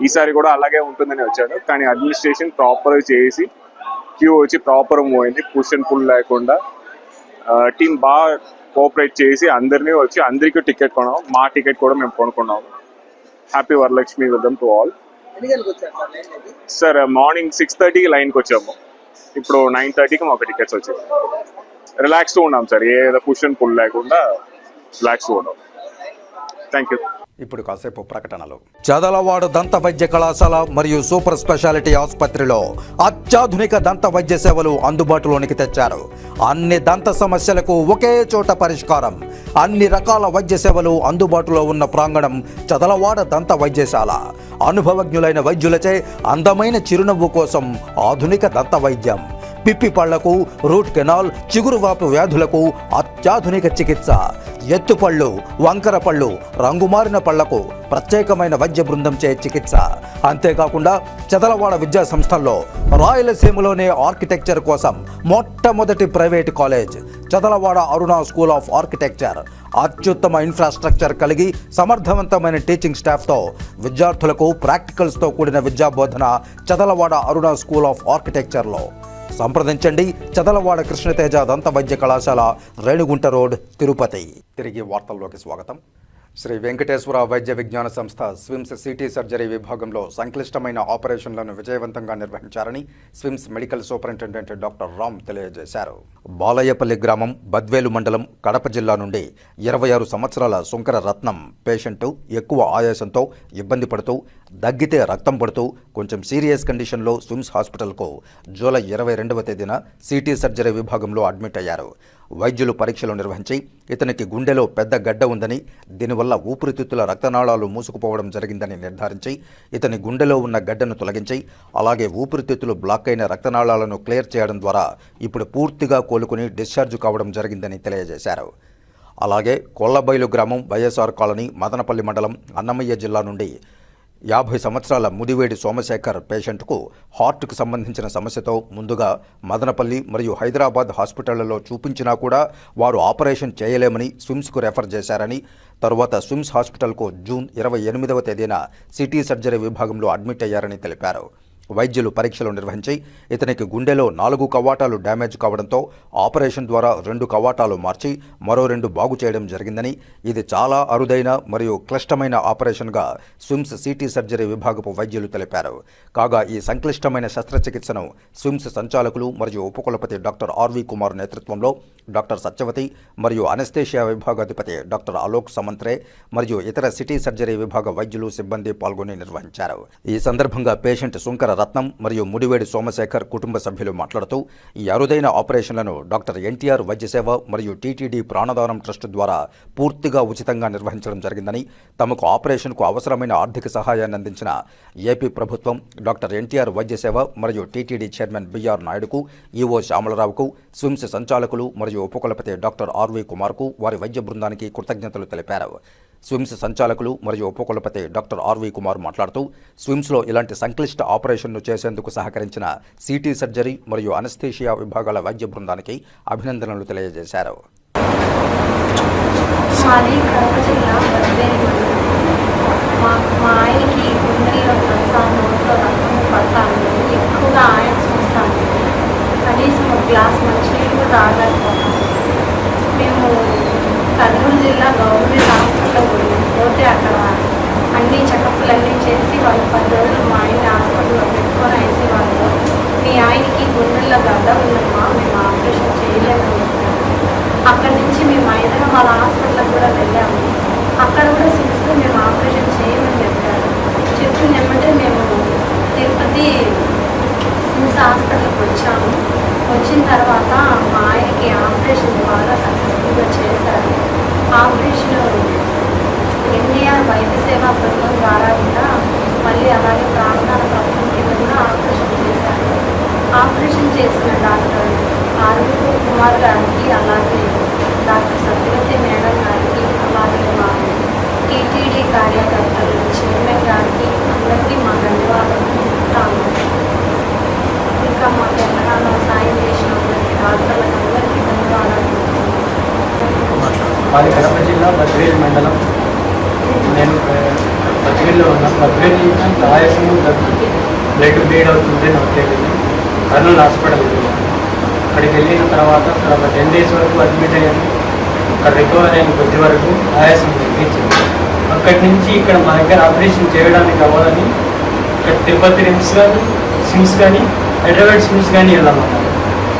ఈసారి కూడా అలాగే ఉంటుందని వచ్చాను. కానీ అడ్మినిస్ట్రేషన్ ప్రాపర్గా చేసి క్యూ వచ్చి ప్రాపర్ మూవ్ అయింది. పుష్ అండ్ పుల్ లేకుండా టీం బాగా కోఆపరేట్ చేసి అందరినీ వచ్చి అందరికీ టికెట్ కొన్నాం. మా టికెట్ కూడా మేము కొనుక్కున్నాము. హ్యాపీ వరలక్ష్మి వ్రతం టు ఆల్. సార్ మార్నింగ్ 6:30కి లైన్కి వచ్చాము. ఇప్పుడు 9:30కి మాకు టికెట్స్ వచ్చాయి. రిలాక్స్గా ఉన్నాం సార్, ఏదో పుష్ అండ్ పుల్ లేకుండా రిలాక్స్గా ఉన్నాం. Thank you. ఇప్పుడు కాసేపు ప్రకటనలు. చదలవాడ దంత వైద్య కళాశాల మరియు సూపర్ స్పెషాలిటీ ఆసుపత్రిలో అత్యాధునిక దంత వైద్య సేవలు అందుబాటులోనికి తెచ్చారు. అన్ని దంత సమస్యలకు ఒకే చోట పరిష్కారం. అన్ని రకాల వైద్య సేవలు అందుబాటులో ఉన్న ప్రాంగణం చదలవాడ దంత వైద్యశాల. అనుభవజ్ఞులైన వైద్యులచే అందమైన చిరునవ్వు కోసం ఆధునిక దంత వైద్యం. పిప్పి పళ్లకు, రూట్ కెనాల్, చిగురువాపు వ్యాధులకు అత్యాధునిక చికిత్స. ఎత్తుపళ్ళు, వంకర పళ్ళు, రంగుమారిన పళ్లకు ప్రత్యేకమైన వైద్య బృందంచే చికిత్స. అంతేకాకుండా చదలవాడ విద్యా సంస్థల్లో రాయలసీమలోనే ఆర్కిటెక్చర్ కోసం మొట్టమొదటి private college Chadalavada Aruna school of architecture. అత్యుత్తమ ఇన్ఫ్రాస్ట్రక్చర్ కలిగి సమర్థవంతమైన టీచింగ్ స్టాఫ్తో విద్యార్థులకు ప్రాక్టికల్స్తో కూడిన విద్యాబోధన చదలవాడ అరుణ స్కూల్ ఆఫ్ ఆర్కిటెక్చర్లో. సంప్రదించండి. చదలవాడ కృష్ణతేజ దంత వైద్య కళాశాల, రేణిగుంట రోడ్, తిరుపతి. తిరిగి వార్తల్లోకి స్వాగతం. శ్రీ వెంకటేశ్వర వైద్య విజ్ఞాన సంస్థ స్విమ్స్ సిటీ సర్జరీ విభాగంలో సంక్లిష్టమైన ఆపరేషన్లను విజయవంతంగా నిర్వహించారని SVIMS medical superintendent doctor Ram తెలియజేశారు. బాలయ్యపల్లి గ్రామం, బద్వేలు మండలం, కడప జిల్లా నుండి 26 సంవత్సరాల శుంకర రత్నం పేషెంటు ఎక్కువ ఆయాసంతో ఇబ్బంది పడుతూ, దగ్గితే రక్తం పడుతూ కొంచెం సీరియస్ కండిషన్లో స్విమ్స్ హాస్పిటల్కు జూలై 22వ తేదీన సిటీ సర్జరీ విభాగంలో అడ్మిట్ అయ్యారు. వైద్యులు పరీక్షలు నిర్వహించి ఇతనికి గుండెలో పెద్ద గడ్డ ఉందని, దీనివల్ల ఊపిరితిత్తుల రక్తనాళాలు మూసుకుపోవడం జరిగిందని నిర్ధారించి ఇతని గుండెలో ఉన్న గడ్డను తొలగించి అలాగే ఊపిరితిత్తులు బ్లాక్ అయిన రక్తనాళాలను క్లియర్ చేయడం ద్వారా ఇప్పుడు పూర్తిగా కోలుకుని డిశ్చార్జ్ కావడం జరిగిందని తెలియజేశారు. అలాగే కొల్లబైలు గ్రామం, వైఎస్ఆర్ కాలనీ, మదనపల్లి మండలం, అన్నమయ్య జిల్లా నుండి 50 సంవత్సరాల ముదివేడి సోమశేఖర్ పేషెంట్కు హార్ట్కు సంబంధించిన సమస్యతో ముందుగా మదనపల్లి మరియు హైదరాబాద్ హాస్పిటళ్లలో చూపించినా కూడా వారు ఆపరేషన్ చేయలేమని స్విమ్స్కు రెఫర్ చేశారని, తరువాత స్విమ్స్ హాస్పిటల్కు జూన్ 28వ తేదీన సిటీ సర్జరీ విభాగంలో అడ్మిట్ అయ్యారని తెలిపారు. వైద్యులు పరీక్షలు నిర్వహించి ఇతనికి గుండెలో 4 కవాటాలు డ్యామేజ్ కావడంతో ఆపరేషన్ ద్వారా 2 కవాటాలు మార్చి మరో 2 బాగు చేయడం జరిగిందని, ఇది చాలా అరుదైన మరియు క్లిష్టమైన ఆపరేషన్గా స్విమ్స్ సిటీ సర్జరీ విభాగపు వైద్యులు తెలిపారు. కాగా ఈ సంక్లిష్టమైన శస్త్రచికిత్సను స్విమ్స్ సంచాలకులు మరియు ఉపకులపతి డాక్టర్ ఆర్వి కుమార్ నేతృత్వంలో డాక్టర్ సత్యవతి మరియు అనస్థేషియా విభాగాధిపతి డాక్టర్ అలోక్ సమంత్రే మరియు ఇతర సిటీ సర్జరీ విభాగ వైద్యులు, సిబ్బంది పాల్గొని నిర్వహించారు. ఈ సందర్భంగా పేషెంట్ శుంకర రత్నం మరియు ముడివేడి సోమశేఖర్ కుటుంబ సభ్యులు మాట్లాడుతూ ఈ అరుదైన ఆపరేషన్లను డాక్టర్ ఎన్టీఆర్ వైద్య సేవ మరియు టీటీడీ ప్రాణదానం ట్రస్ట్ ద్వారా పూర్తిగా ఉచితంగా నిర్వహించడం జరిగిందని, తమకు ఆపరేషన్కు అవసరమైన ఆర్థిక సహాయాన్ని అందించిన ఏపీ ప్రభుత్వం, డాక్టర్ ఎన్టీఆర్ వైద్య సేవ మరియు టీటీడీ చైర్మన్ బిఆర్ నాయుడుకు, ఈఓ శ్యామలరావుకు, స్విమ్స్ సంచాలకులు మరియు ఉపకులపతి డాక్టర్ ఆర్వి కుమార్కు, వారి వైద్య బృందానికి కృతజ్ఞతలు తెలిపారు. స్విమ్స్ సంచాలకులు మరియు ఉపకులపతి డాక్టర్ ఆర్వి కుమార్ మాట్లాడుతూ స్విమ్స్లో ఇలాంటి సంక్లిష్ట ఆపరేషన్ను చేసేందుకు సహకరించిన సిటీ సర్జరీ మరియు అనస్థీషియా విభాగాల వైద్య బృందానికి అభినందనలు తెలియజేశారు. మాది కడప జిల్లా బద్వేలు మండలం. మా ఆయనకి గుండెల్లో ప్రసాదం నోట్లో రక్తం పడతాను, ఎక్కువగా ఆయన్స్ వస్తాను, కనీసం ఒక గ్లాస్ మంచినీళ్ళు కూడా తాగలేకపోతాను. మేము కర్నూలు జిల్లా గవర్నమెంట్ హాస్పిటల్లో పోతే అక్కడ అన్ని చెకప్లన్నీ చేసి వాళ్ళు 10 రోజులు మా ఆయన హాస్పిటల్లో పెట్టుకొని వేసి వాళ్ళు మీ ఆయనకి గుండెల్లో గడ్డ ఉందమ్మా, మేము ఆపరేషన్ చేయలేమని చెప్పారు. అక్కడి నుంచి మేము హైదరాబాద్ హాస్పిటల్కి కూడా వెళ్ళాము. అక్కడ కూడా సిమ్స్లో మేము ఆపరేషన్ చేయమని చెప్పారు. చెప్పిందేమంటే మేము తిరుపతి సిమ్స్ హాస్పిటల్కి వచ్చాము. వచ్చిన తర్వాత మా ఆయనకి ఆపరేషన్ బాగా సక్సెస్ఫుల్గా చేశారు. ఆపరేషన్ ఎన్టీఆర్ వైద్య సేవా బృందం ద్వారా కూడా మళ్ళీ అలాగే ప్రాణదాన పథకం కింద కూడా ఆపరేషన్ చేశారు. ఆపరేషన్ చేసిన డాక్టర్ ఆర్వి కుమార్ గారికి, అలాగే డాక్టర్ సత్యవతి మేడం గారికి, అలాగే మా టీటీడీ కార్యకర్తలు చైర్మన్ గారికి అందరికీ మా ధన్యవాదాలు చెప్తాము. ఇంకా మాకు ఎంతగానో సాయం చేసిన డాక్టర్లకు అందరికీ ధన్యవాదాలు. మాది కడప జిల్లా బద్వేలు మండలం. నేను బద్వేల్లో ఉన్నాను. బద్వేలు నుంచి ఆయాసము బ్లడ్ బ్లీడ్ అవుతుంటే నాకు తెలియదు. కర్నూలు హాస్పిటల్కి వెళ్ళాను. అక్కడికి వెళ్ళిన తర్వాత ఒక 10 days వరకు అడ్మిట్ అయ్యాను. అక్కడ రికవర్ అయిన కొద్ది వరకు ఆయాసం తగ్గించింది. అక్కడి నుంచి ఇక్కడ మా దగ్గర ఆపరేషన్ చేయడానికి అవ్వాలని ఇక్కడ తిరుపతి సిమ్స్ కానీ హైదరాబాద్ సిమ్స్ కానీ వెళ్ళామన్నారు.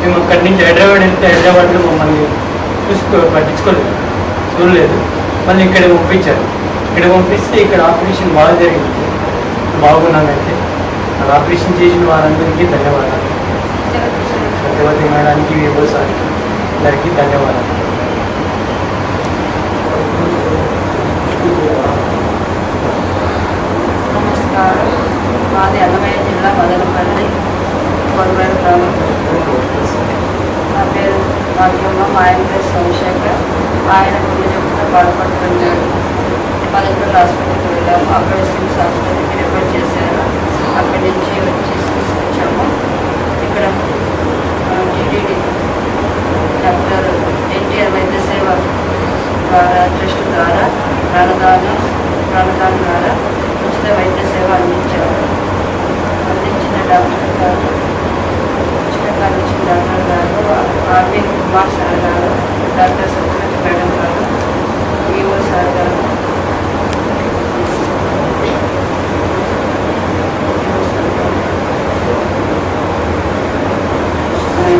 మేము అక్కడి నుంచి హైదరాబాద్ వెళ్తే హైదరాబాద్లో మమ్మల్ని పట్టించుకోలేదు, చూడలేదు. మళ్ళీ ఇక్కడ పంపించారు. ఇక్కడ పంపిస్తే ఇక్కడ ఆపరేషన్ బాగా జరిగింది, బాగున్నానంటే. అక్కడ ఆపరేషన్ చేసిన వారందరికీ ధన్యవాదాలు. సత్యవతి మేడానికి, వివో సార్కి అందరికీ ధన్యవాదాలు. నమస్కారం. మాది అన్నమయ్య జిల్లా మదనపల్లి కొరవేరు గ్రామం. నా పేరు భాగ్యమ్మ. మా ఆయన పేరు సోమశేఖర్. ఆయన గుండె జబ్బుతో బాధపడుతున్నాడు. పల్లెటూరు హాస్పిటల్కి వెళ్ళాము. అక్కడ సిమ్స్ హాస్పిటల్కి రిఫర్ చేశారు. అక్కడి నుంచి వచ్చి సిమ్స్ వచ్చాము. ఇక్కడ టీటీడీ డాక్టర్ ఎన్టీఆర్ వైద్య సేవ ద్వారా ట్రస్ట్ ద్వారా ప్రాణదానం ద్వారా ఉచిత వైద్య సేవ అందించిన డాక్టర్ గారు, ఉచితంగా అందించిన డాక్టర్ గారు ఆర్వి కుమార్ సార్ గారు, డాక్టర్ సత్యవతి మేడం గారు, వివో సార్ గారు,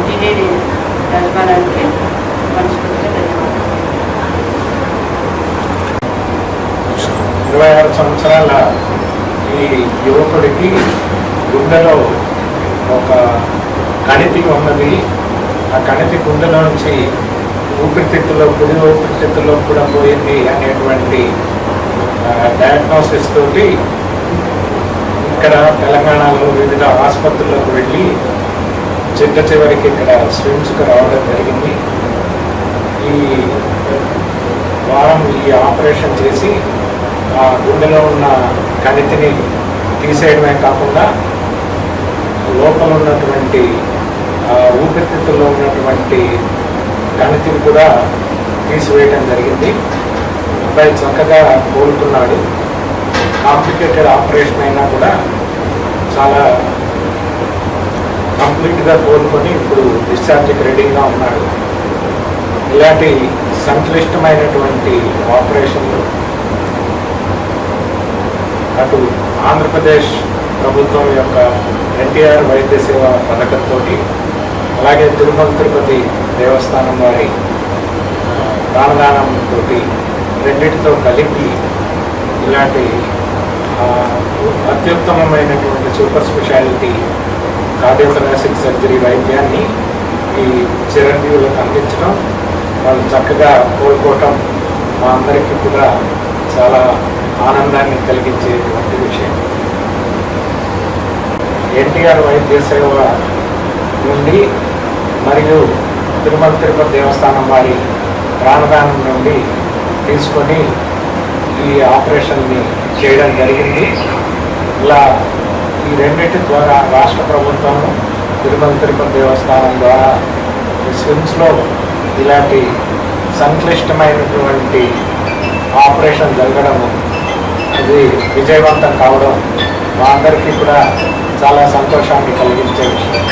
టీటీడీ యాజమాన్యానికి మనస్ఫూర్తిగా ధన్యవాదాలు. 26 సంవత్సరాల ఈ యువకుడికి గుండెలో ఒక కణితి ఉన్నది. ఆ కణితి గుండెలో నుంచి కుడి ఊపిరితిత్తుల్లో కూడా పోయింది అనేటువంటి డయాగ్నోసిస్ తోటి ఇక్కడ తెలంగాణలో వివిధ ఆసుపత్రులకు వెళ్ళి చివరికి ఇక్కడ స్విమ్స్కి రావడం జరిగింది. ఈ వారం ఈ ఆపరేషన్ చేసి ఆ గుండెలో ఉన్న కణితిని తీసేయడమే కాకుండా లోపల ఉన్నటువంటి ఊపిరితిత్తుల్లో ఉన్నటువంటి కణితిని కూడా తీసివేయడం జరిగింది. అబ్బాయి చక్కగా కోలుకున్నాడు. కాంప్లికేటెడ్ ఆపరేషన్ అయినా కూడా చాలా కంప్లీట్గా కోలుకొని ఇప్పుడు డిశ్చార్జ్కి రెడీగా ఉన్నాడు. ఇలాంటి సంక్లిష్టమైనటువంటి ఆపరేషన్లు అటు ఆంధ్రప్రదేశ్ ప్రభుత్వం యొక్క ఎన్టీఆర్ వైద్య సేవ పథకంతో, అలాగే తిరుపతి దేవస్థానం వారి ప్రాణదానంతో రెండింటితో కలిపి ఇలాంటి అత్యుత్తమమైనటువంటి సూపర్ స్పెషాలిటీ కార్డియోథొరాసిక్ సర్జరీ వైద్యాన్ని ఈ చిరంజీవులకు అందించడం, వాళ్ళు చక్కగా కోలుకోవటం మా అందరికీ కూడా చాలా ఆనందాన్ని కలిగించేటువంటి విషయం. ఎన్టీఆర్ వైద్య సేవ నుండి మరియు తిరుపతి దేవస్థానం వారి ప్రాణదానం నుండి తీసుకొని ఈ ఆపరేషన్ని చేయడం జరిగింది. ఇలా ఈ రెండింటి ద్వారా రాష్ట్ర ప్రభుత్వం తిరుపతి దేవస్థానం ద్వారా స్విమ్స్లో ఇలాంటి సంక్లిష్టమైనటువంటి ఆపరేషన్ జరగడము అది విజయవంతం కావడం మా అందరికీ కూడా చాలా సంతోషాన్ని కలిగించే విషయం.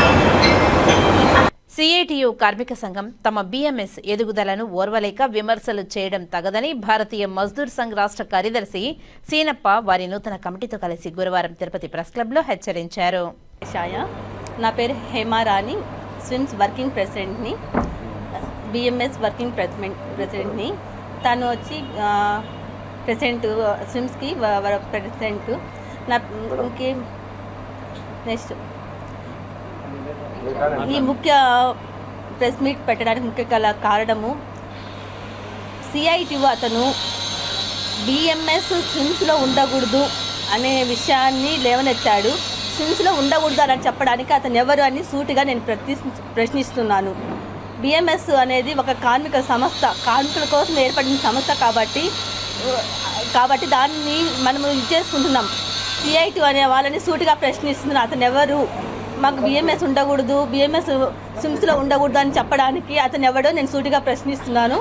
సిఐటియు కార్మిక సంఘం తమ బిఎంఎస్ ఎదుగుదలను ఓర్వలేక విమర్శలు చేయడం తగదని భారతీయ మజ్దూర్ సంఘ్ రాష్ట్ర కార్యదర్శి సీనప్ప వారి నూతన కమిటీతో కలిసి గురువారం తిరుపతి ప్రెస్ క్లబ్లో హెచ్చరించారు. నా పేరు Hemarani, SVIMS working ప్రెసిడెంట్ని, BMS working ప్రెసిడెంట్ని. తను వచ్చి ప్రెసిడెంట్, స్విమ్స్కి ప్రెసిడెంట్. నా ఇంకేం నెక్స్ట్ ఈ ముఖ్య ప్రెస్ మీట్ పెట్టడానికి ముఖ్య కారణము సిఐటియు అతను బిఎంఎస్ స్విమ్స్లో ఉండకూడదు అనే విషయాన్ని లేవనెత్తాడు. స్విమ్స్లో ఉండకూడదు అని చెప్పడానికి అతను ఎవరు అని సూటిగా నేను ప్రశ్నిస్తున్నాను. బిఎంఎస్ అనేది ఒక కార్మిక సంస్థ, కార్మికుల కోసం ఏర్పడిన సంస్థ కాబట్టి దాన్ని మనము చేసుకుంటున్నాం. సిఐటియు అనే వాళ్ళని సూటిగా ప్రశ్నిస్తున్నాను. అతను ఎవరు, మాకు బిఎంఎస్ ఉండకూడదు, బిఎంఎస్ స్విమ్స్లో ఉండకూడదు అని చెప్పడానికి అతను ఎవడో నేను సూటిగా ప్రశ్నిస్తున్నాను.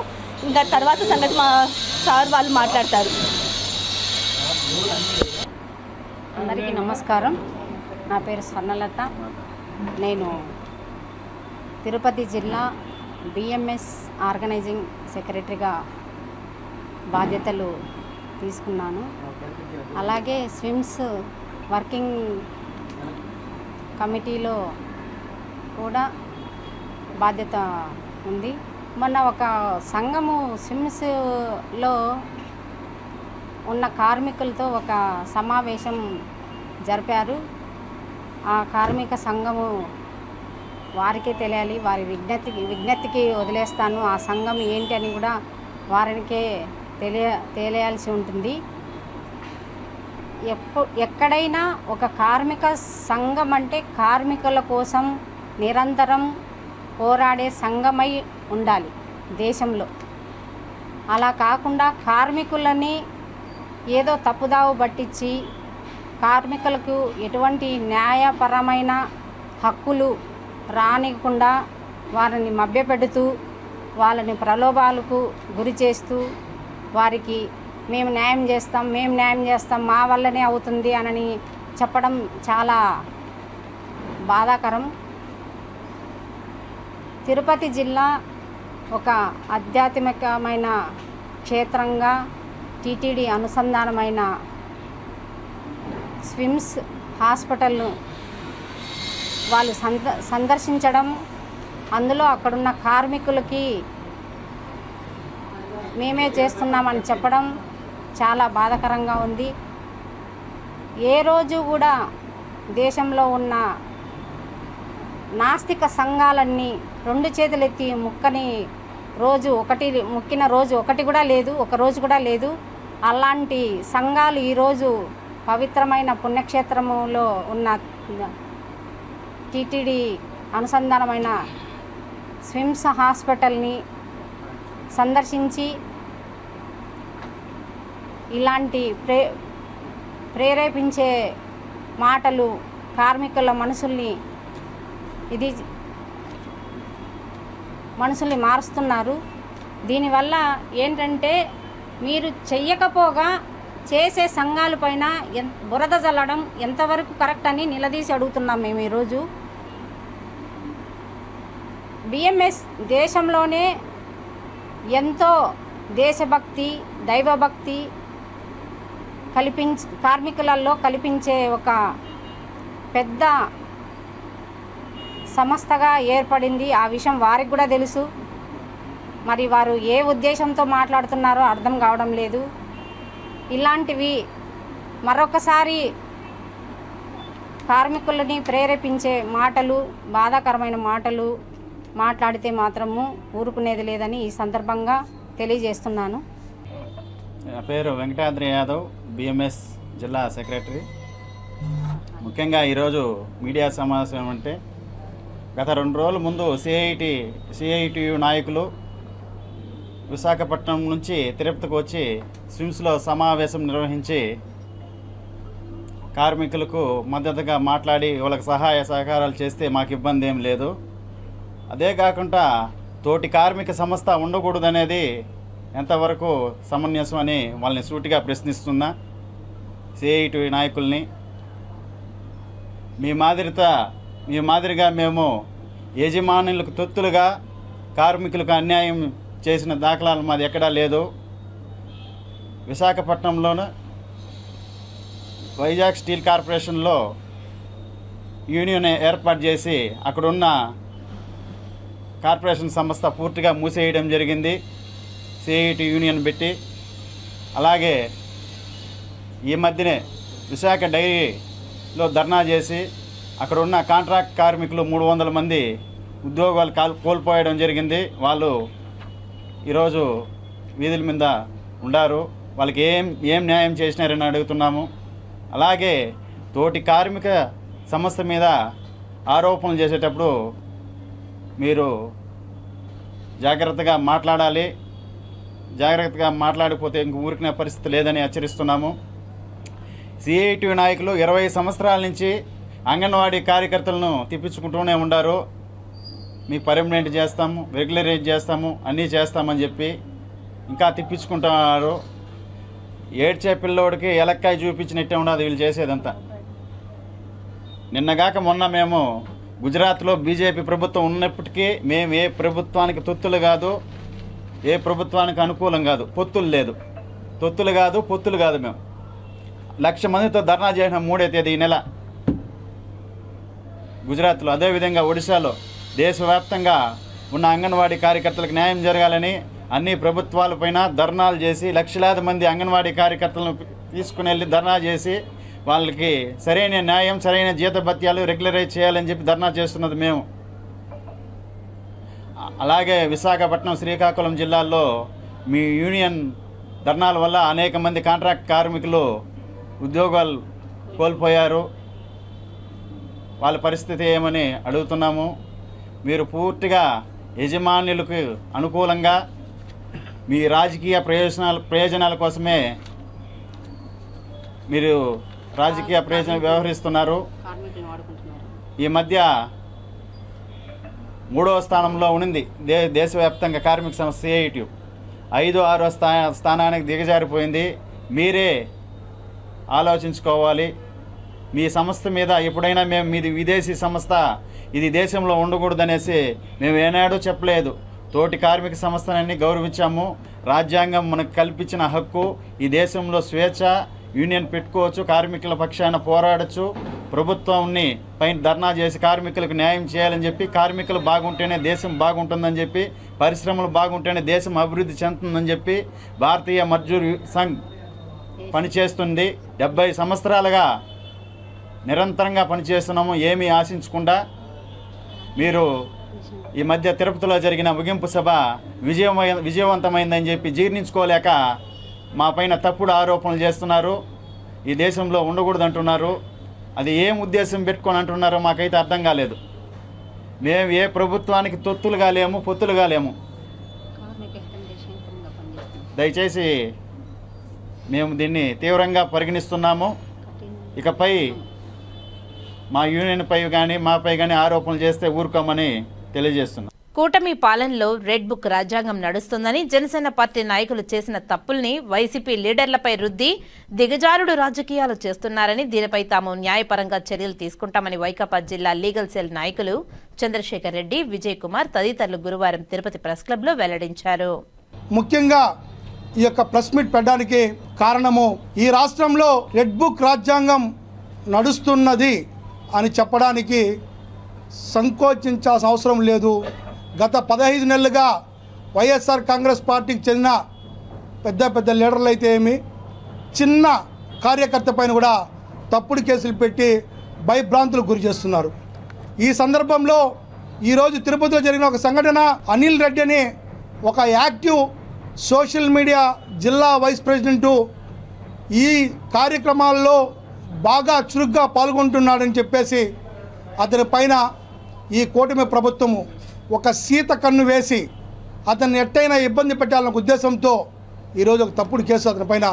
ఇంకా తర్వాత సంగతి మా సార్ వాళ్ళు మాట్లాడతారు. అందరికీ నమస్కారం. నా పేరు స్వర్ణలత. నేను తిరుపతి జిల్లా బిఎంఎస్ ఆర్గనైజింగ్ సెక్రటరీగా బాధ్యతలు తీసుకున్నాను. అలాగే స్విమ్స్ వర్కింగ్ కమిటీలో కూడా బాధ్యత ఉంది. మొన్న ఒక సంఘము స్విమ్స్లో ఉన్న కార్మికులతో ఒక సమావేశం జరిపారు. ఆ కార్మిక సంఘము వారికే తెలియాలి, వారి విజ్ఞప్తికి వదిలేస్తాను. ఆ సంఘం ఏంటి అని కూడా వారికే తెలియాల్సి ఉంటుంది. ఎక్కడైనా ఒక కార్మిక సంఘం అంటే కార్మికుల కోసం నిరంతరం పోరాడే సంఘమై ఉండాలి దేశంలో. అలా కాకుండా కార్మికులని ఏదో తప్పుదావు పట్టించి కార్మికులకు ఎటువంటి న్యాయపరమైన హక్కులు రానికుండా వారిని మభ్యపెడుతూ వాళ్ళని ప్రలోభాలకు గురి చేస్తూ వారికి మేము న్యాయం చేస్తాం మా వల్లనే అవుతుంది అని చెప్పడం చాలా బాధాకరం. తిరుపతి జిల్లా ఒక ఆధ్యాత్మికమైన క్షేత్రంగా టీటీడీ అనుసంధానమైన స్విమ్స్ హాస్పిటల్ను వాళ్ళు సందర్శించడం, అందులో అక్కడున్న కార్మికులకి మేమే చేస్తున్నామని చెప్పడం చాలా బాధాకరంగా ఉంది. ఏ రోజు కూడా దేశంలో ఉన్న నాస్తిక సంఘాలన్నీ రెండు చేతులెత్తి మొక్కిన రోజు ఒకటి కూడా లేదు, ఒక రోజు కూడా లేదు. అలాంటి సంఘాలు ఈరోజు పవిత్రమైన పుణ్యక్షేత్రములో ఉన్న టీటీడీ అనుసంధానమైన స్విమ్స్ హాస్పిటల్ని సందర్శించి ఇలాంటి ప్రేరేపించే మాటలు కార్మికుల మనసుల్ని మారుస్తున్నారు. దీనివల్ల ఏంటంటే మీరు చెయ్యకపోగా చేసే సంఘాలపైన బురద జల్లడం ఎంతవరకు కరెక్ట్ అని నిలదీసి అడుగుతున్నాం మేము ఈరోజు. బిఎంఎస్ దేశంలోనే ఎంతో దేశభక్తి, దైవభక్తి కార్మికులలో కల్పించే ఒక పెద్ద సంస్థగా ఏర్పడింది. ఆ విషయం వారికి కూడా తెలుసు. మరి వారు ఏ ఉద్దేశంతో మాట్లాడుతున్నారో అర్థం కావడం లేదు. ఇలాంటివి మరొకసారి కార్మికులని ప్రేరేపించే మాటలు, బాధాకరమైన మాటలు మాట్లాడితే మాత్రము ఊరుకునేది లేదని ఈ సందర్భంగా తెలియజేస్తున్నాను. నా పేరు వెంకటాద్రి యాదవ్, బిఎంఎస్ జిల్లా సెక్రటరీ. ముఖ్యంగా ఈరోజు మీడియా సమావేశం అంటే గత 2 రోజుల ముందు సిఐటియు నాయకులు విశాఖపట్నం నుంచి తిరుపతికి వచ్చి స్విమ్స్లో సమావేశం నిర్వహించి కార్మికులకు మద్దతుగా మాట్లాడి వాళ్ళకి సహాయ సహకారాలు చేస్తే మాకు ఇబ్బంది ఏం లేదు. అదే కాకుండా తోటి కార్మిక సంస్థ ఉండకూడదనేది ఎంతవరకు సమంజసం అని వాళ్ళని సూటిగా ప్రశ్నిస్తున్నా సిఐటి నాయకుల్ని. మీ మాదిరిగా మేము యజమానులకు తొత్తులుగా కార్మికులకు అన్యాయం చేసిన దాఖలాలు మాది ఎక్కడా లేదు. విశాఖపట్నంలోను వైజాగ్ స్టీల్ కార్పొరేషన్లో యూనియన్ ఏర్పాటు చేసి అక్కడున్న కార్పొరేషన్ సంస్థ పూర్తిగా మూసేయడం జరిగింది సిఐటి యూనియన్ పెట్టి. అలాగే ఈ మధ్యనే విశాఖ డైరీలో ధర్నా చేసి అక్కడ ఉన్న కాంట్రాక్ట్ కార్మికులు 300 మంది ఉద్యోగాలు కోల్పోయడం జరిగింది. వాళ్ళు ఈరోజు వీధుల మీద ఉండారు. వాళ్ళకి ఏం న్యాయం చేసినారని అడుగుతున్నాము. అలాగే తోటి కార్మిక సంస్థ మీద ఆరోపణలు చేసేటప్పుడు మీరు జాగ్రత్తగా మాట్లాడాలి. జాగ్రత్తగా మాట్లాడిపోతే ఇంక ఊరికిన పరిస్థితి లేదని హెచ్చరిస్తున్నాము. సిఐటి నాయకులు 20 సంవత్సరాల నుంచి అంగన్వాడీ కార్యకర్తలను తిప్పించుకుంటూనే ఉండారు. మీ పర్మనెంట్ చేస్తాము, రెగ్యులరైజ్ చేస్తాము, అన్నీ చేస్తామని చెప్పి ఇంకా తిప్పించుకుంటున్నారు. ఏడ్చే పిల్లోడికి ఎలక్కాయ చూపించినట్టే ఉండదు వీళ్ళు చేసేదంతా. నిన్నగాక మొన్న మేము గుజరాత్లో బీజేపీ ప్రభుత్వం ఉన్నప్పటికీ మేము ఏ ప్రభుత్వానికి తొత్తులు కాదు, ఏ ప్రభుత్వానికి అనుకూలం కాదు. పొత్తులు లేదు, తొత్తులు కాదు, పొత్తులు కాదు. మేము 1,00,000 మందితో ధర్నా చేసిన 3వ తేదీ ఈ నెల గుజరాత్లో. అదేవిధంగా ఒడిశాలో దేశవ్యాప్తంగా ఉన్న అంగన్వాడీ కార్యకర్తలకు న్యాయం జరగాలని అన్ని ప్రభుత్వాలపైన ధర్నాలు చేసి లక్షలాది మంది అంగన్వాడీ కార్యకర్తలను తీసుకుని వెళ్ళి ధర్నా చేసి వాళ్ళకి సరైన న్యాయం, సరైన జీతభత్యాలు రెగ్యులరైజ్ చేయాలని చెప్పి ధర్నా చేస్తున్నది మేము. అలాగే విశాఖపట్నం, శ్రీకాకుళం జిల్లాల్లో మీ యూనియన్ ధర్నాల వల్ల అనేక మంది కాంట్రాక్ట్ కార్మికులు ఉద్యోగాలు కోల్పోయారు. వాళ్ళ పరిస్థితి ఏమని అడుగుతున్నాము. మీరు పూర్తిగా యజమానులకు అనుకూలంగా మీ రాజకీయ ప్రయోజనాల కోసమే మీరు రాజకీయ ప్రయోజనాలు వ్యవహరిస్తున్నారు. ఈ మధ్య 3వ స్థానంలో ఉండింది దేశవ్యాప్తంగా కార్మిక సంస్థ సిఐటి. 5, 6వ స్థానానికి దిగజారిపోయింది. మీరే ఆలోచించుకోవాలి. మీ సంస్థ మీద ఎప్పుడైనా మేము మీది విదేశీ సంస్థ, ఇది దేశంలో ఉండకూడదనేసి మేము ఏనాడూ చెప్పలేదు. తోటి కార్మిక సంస్థలన్నీ గౌరవించాము. రాజ్యాంగం మనకు కల్పించిన హక్కు. ఈ దేశంలో స్వేచ్ఛ, యూనియన్ పెట్టుకోవచ్చు, కార్మికుల పక్షాన పోరాడచ్చు, ప్రభుత్వాన్ని పైన ధర్నా చేసి కార్మికులకు న్యాయం చేయాలని చెప్పి, కార్మికులు బాగుంటేనే దేశం బాగుంటుందని చెప్పి, పరిశ్రమలు బాగుంటేనే దేశం అభివృద్ధి చెందుతుందని చెప్పి భారతీయ మజ్దూర్ సంఘ్ పనిచేస్తుంది. 70 సంవత్సరాలుగా నిరంతరంగా పనిచేస్తున్నాము, ఏమీ ఆశించకుండా. మీరు ఈ మధ్య తిరుపతిలో జరిగిన ముగింపు సభ విజయవంతమైందని చెప్పి జీర్ణించుకోలేక మా పైన తప్పుడు ఆరోపణలు చేస్తున్నారు. ఈ దేశంలో ఉండకూడదు అంటున్నారు. అది ఏం ఉద్దేశం పెట్టుకొని అంటున్నారో మాకైతే అర్థం కాలేదు. మేము ఏ ప్రభుత్వానికి తొత్తులుగా లేము, పొత్తులుగా లేము. దయచేసి మేము దీన్ని తీవ్రంగా పరిగణిస్తున్నాము. ఇకపై మా యూనియన్ పై కానీ మాపై కానీ ఆరోపణలు చేస్తే ఊరుకోమని తెలియజేస్తున్నాం. కూటమి పాలనలో రెడ్ బుక్ రాజ్యాంగం నడుస్తుందని జనసేన పార్టీ నాయకులు చేసిన తప్పుల్ని వైసీపీ లీడర్లపై రుద్ది దిగజారుడు రాజకీయాలు చేస్తున్నారని, దీనిపై తాము న్యాయపరంగా చర్యలు తీసుకుంటామని వైకాపా జిల్లా లీగల్ సెల్ నాయకులు చంద్రశేఖర్ రెడ్డి, విజయ్ కుమార్ తదితరులు గురువారం తిరుపతి ప్రెస్ క్లబ్లో వెల్లడించారు. ముఖ్యంగా ఈ యొక్క ప్రెస్ మీట్ పెట్టడానికి కారణము, ఈ రాష్ట్రంలో రెడ్ బుక్ రాజ్యాంగం నడుస్తున్నది అని చెప్పడానికి సంకోచించాల్సిన అవసరం లేదు. గత 15 నెలలుగా వైఎస్ఆర్ కాంగ్రెస్ పార్టీకి చెందిన పెద్ద లీడర్లు అయితే ఏమి, చిన్న కార్యకర్త పైన కూడా తప్పుడు కేసులు పెట్టి భయభ్రాంతులకు గురి చేస్తున్నారు. ఈ సందర్భంలో ఈరోజు తిరుపతిలో జరిగిన ఒక సంఘటన, అనిల్ రెడ్డి అని ఒక యాక్టివ్ సోషల్ మీడియా జిల్లా వైస్ ప్రెసిడెంటు ఈ కార్యక్రమాల్లో బాగా చురుగ్గా పాల్గొంటున్నాడని చెప్పేసి అతని పైన ఈ కూటమి ప్రభుత్వము ఒక సీత కన్ను వేసి అతన్ని ఎట్టయినా ఇబ్బంది పెట్టాలన్న ఉద్దేశంతో ఈరోజు ఒక తప్పుడు కేసు అతని పైన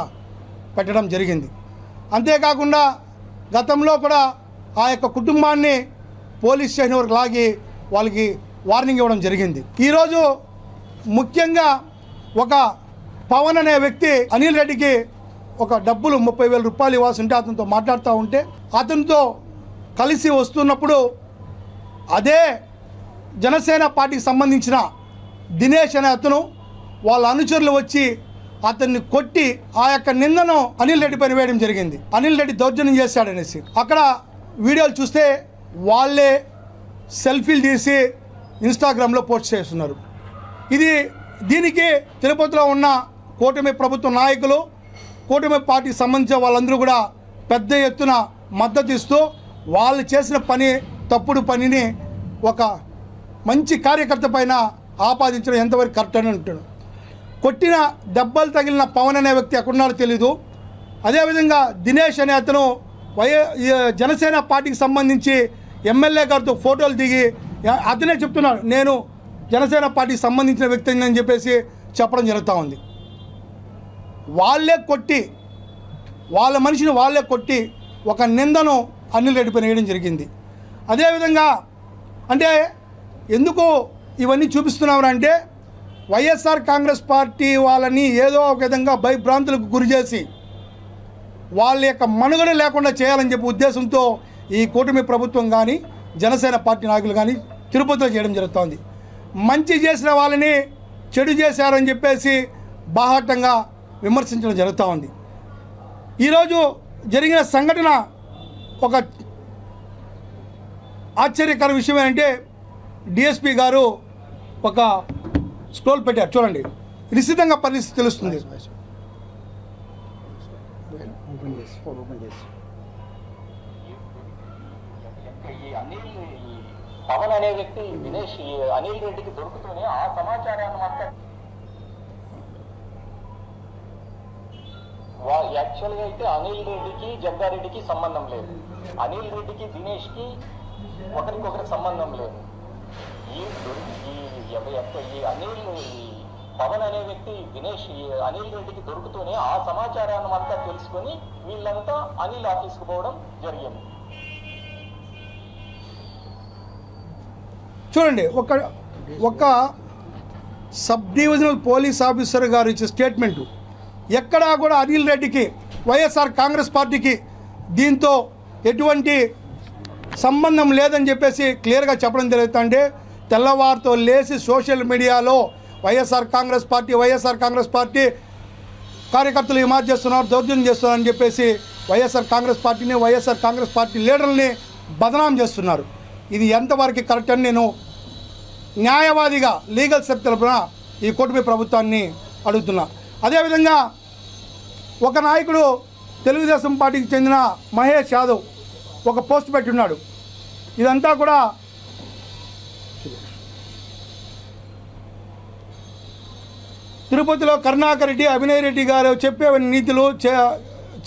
పెట్టడం జరిగింది. అంతేకాకుండా గతంలో కూడా ఆ యొక్క కుటుంబాన్ని పోలీస్ స్టేషన్ వరకు లాగి వాళ్ళకి వార్నింగ్ ఇవ్వడం జరిగింది. ఈరోజు ముఖ్యంగా ఒక పవన్ అనే వ్యక్తి అనిల్ రెడ్డికి ఒక డబ్బులు 30,000 రూపాయలు ఇవ్వాల్సి ఉంటే అతనితో మాట్లాడుతూ ఉంటే అతనితో కలిసి వస్తున్నప్పుడు అదే జనసేన పార్టీకి సంబంధించిన దినేష్ అనే అతను వాళ్ళ అనుచరులు వచ్చి అతన్ని కొట్టి ఆ యొక్క నిందను అనిల్ రెడ్డి పైన వేయడం జరిగింది. అనిల్ రెడ్డి దౌర్జన్యం చేశాడనేసి అక్కడ వీడియోలు చూస్తే వాళ్ళే సెల్ఫీలు తీసి ఇన్స్టాగ్రామ్లో పోస్ట్ చేస్తున్నారు. దీనికి తిరుపతిలో ఉన్న కూటమి ప్రభుత్వ నాయకులు, కూటమి పార్టీకి సంబంధించిన వాళ్ళందరూ కూడా పెద్ద ఎత్తున మద్దతు ఇస్తూ వాళ్ళు చేసిన తప్పుడు పనిని ఒక మంచి కార్యకర్త పైన ఆపాదించడం ఎంతవరకు కరెక్ట్ అని అంటాడు. కొట్టిన దెబ్బలు తగిలిన పవన్ అనే వ్యక్తి ఎక్కడున్నాడో తెలీదు. అదేవిధంగా దినేష్ అనే అతను జనసేన పార్టీకి సంబంధించి ఎమ్మెల్యే గారితో ఫోటోలు దిగి అతనే చెప్తున్నాడు నేను జనసేన పార్టీకి సంబంధించిన వ్యక్తిని అని చెప్పేసి చెప్పడం జరుగుతూ ఉంది. వాళ్ళ మనిషిని వాళ్ళే కొట్టి ఒక నిందను అనిల్ రెడ్డి పైన వేయడం జరిగింది. అదేవిధంగా అంటే ఎందుకు ఇవన్నీ చూపిస్తున్నామంటే వైఎస్ఆర్ కాంగ్రెస్ పార్టీ వాళ్ళని ఏదో ఒక విధంగా భయభ్రాంతులకు గురి చేసి వాళ్ళ యొక్క మనుగడ లేకుండా చేయాలని చెప్పి ఉద్దేశంతో ఈ కూటమి ప్రభుత్వం కానీ జనసేన పార్టీ నాయకులు కానీ తిరుపతిలో చేయడం జరుగుతోంది. మంచి చేసిన వాళ్ళని చెడు చేశారని చెప్పేసి బాహాటంగా విమర్శించడం జరుగుతూ ఉంది. ఈరోజు జరిగిన సంఘటన ఒక ఆశ్చర్యకర విషయం ఏంటంటే డిఎస్పీ గారు ఒక స్క్రోల్ పెట్టారు చూడండి, నిశ్చితంగా పరిస్థితి తెలుస్తుంది. పవన్ అనే వ్యక్తి దినేష్ అనిల్ రెడ్డికి దొరుకుతూనే ఆ సమాచారాన్ని అంతా యాక్చువల్గా అయితే అనిల్ రెడ్డికి జగ్గారెడ్డికి సంబంధం లేదు, అనిల్ రెడ్డికి దినేష్కి ఒకరికొకరి సంబంధం లేదు. ఈ అనిల్ పవన్ అనే వ్యక్తి దినేష్ అనిల్ రెడ్డికి దొరుకుతూనే ఆ సమాచారాన్ని అంతా తెలుసుకొని వీళ్ళంతా అనిల్ ఆఫీస్కి పోవడం జరిగింది. చూడండి, ఒక సబ్ డివిజనల్ పోలీస్ ఆఫీసర్ గారు ఇచ్చే స్టేట్మెంటు ఎక్కడా కూడా అనిల్ రెడ్డికి వైఎస్ఆర్ కాంగ్రెస్ పార్టీకి దీంతో ఎటువంటి సంబంధం లేదని చెప్పేసి క్లియర్గా చెప్పడం జరుగుతుంటే తెల్లవారితో లేచి సోషల్ మీడియాలో వైఎస్ఆర్ కాంగ్రెస్ పార్టీ కార్యకర్తలు హిమారు చేస్తున్నారు, దౌర్జన్యం చేస్తున్నారని చెప్పేసి వైఎస్ఆర్ కాంగ్రెస్ పార్టీ లీడర్ని బదనాం చేస్తున్నారు. ఇది ఎంతవరకు కరెక్ట్ అని నేను న్యాయవాదిగా లీగల్ సెక్టర్ తరపున ఈ కూటమి ప్రభుత్వాన్ని అడుగుతున్నా. అదేవిధంగా ఒక నాయకుడు తెలుగుదేశం పార్టీకి చెందిన మహేష్ యాదవ్ ఒక పోస్ట్ పెట్టి ఉన్నాడు. ఇదంతా కూడా తిరుపతిలో కరుణాకర్ రెడ్డి, అభినయ్ రెడ్డి గారు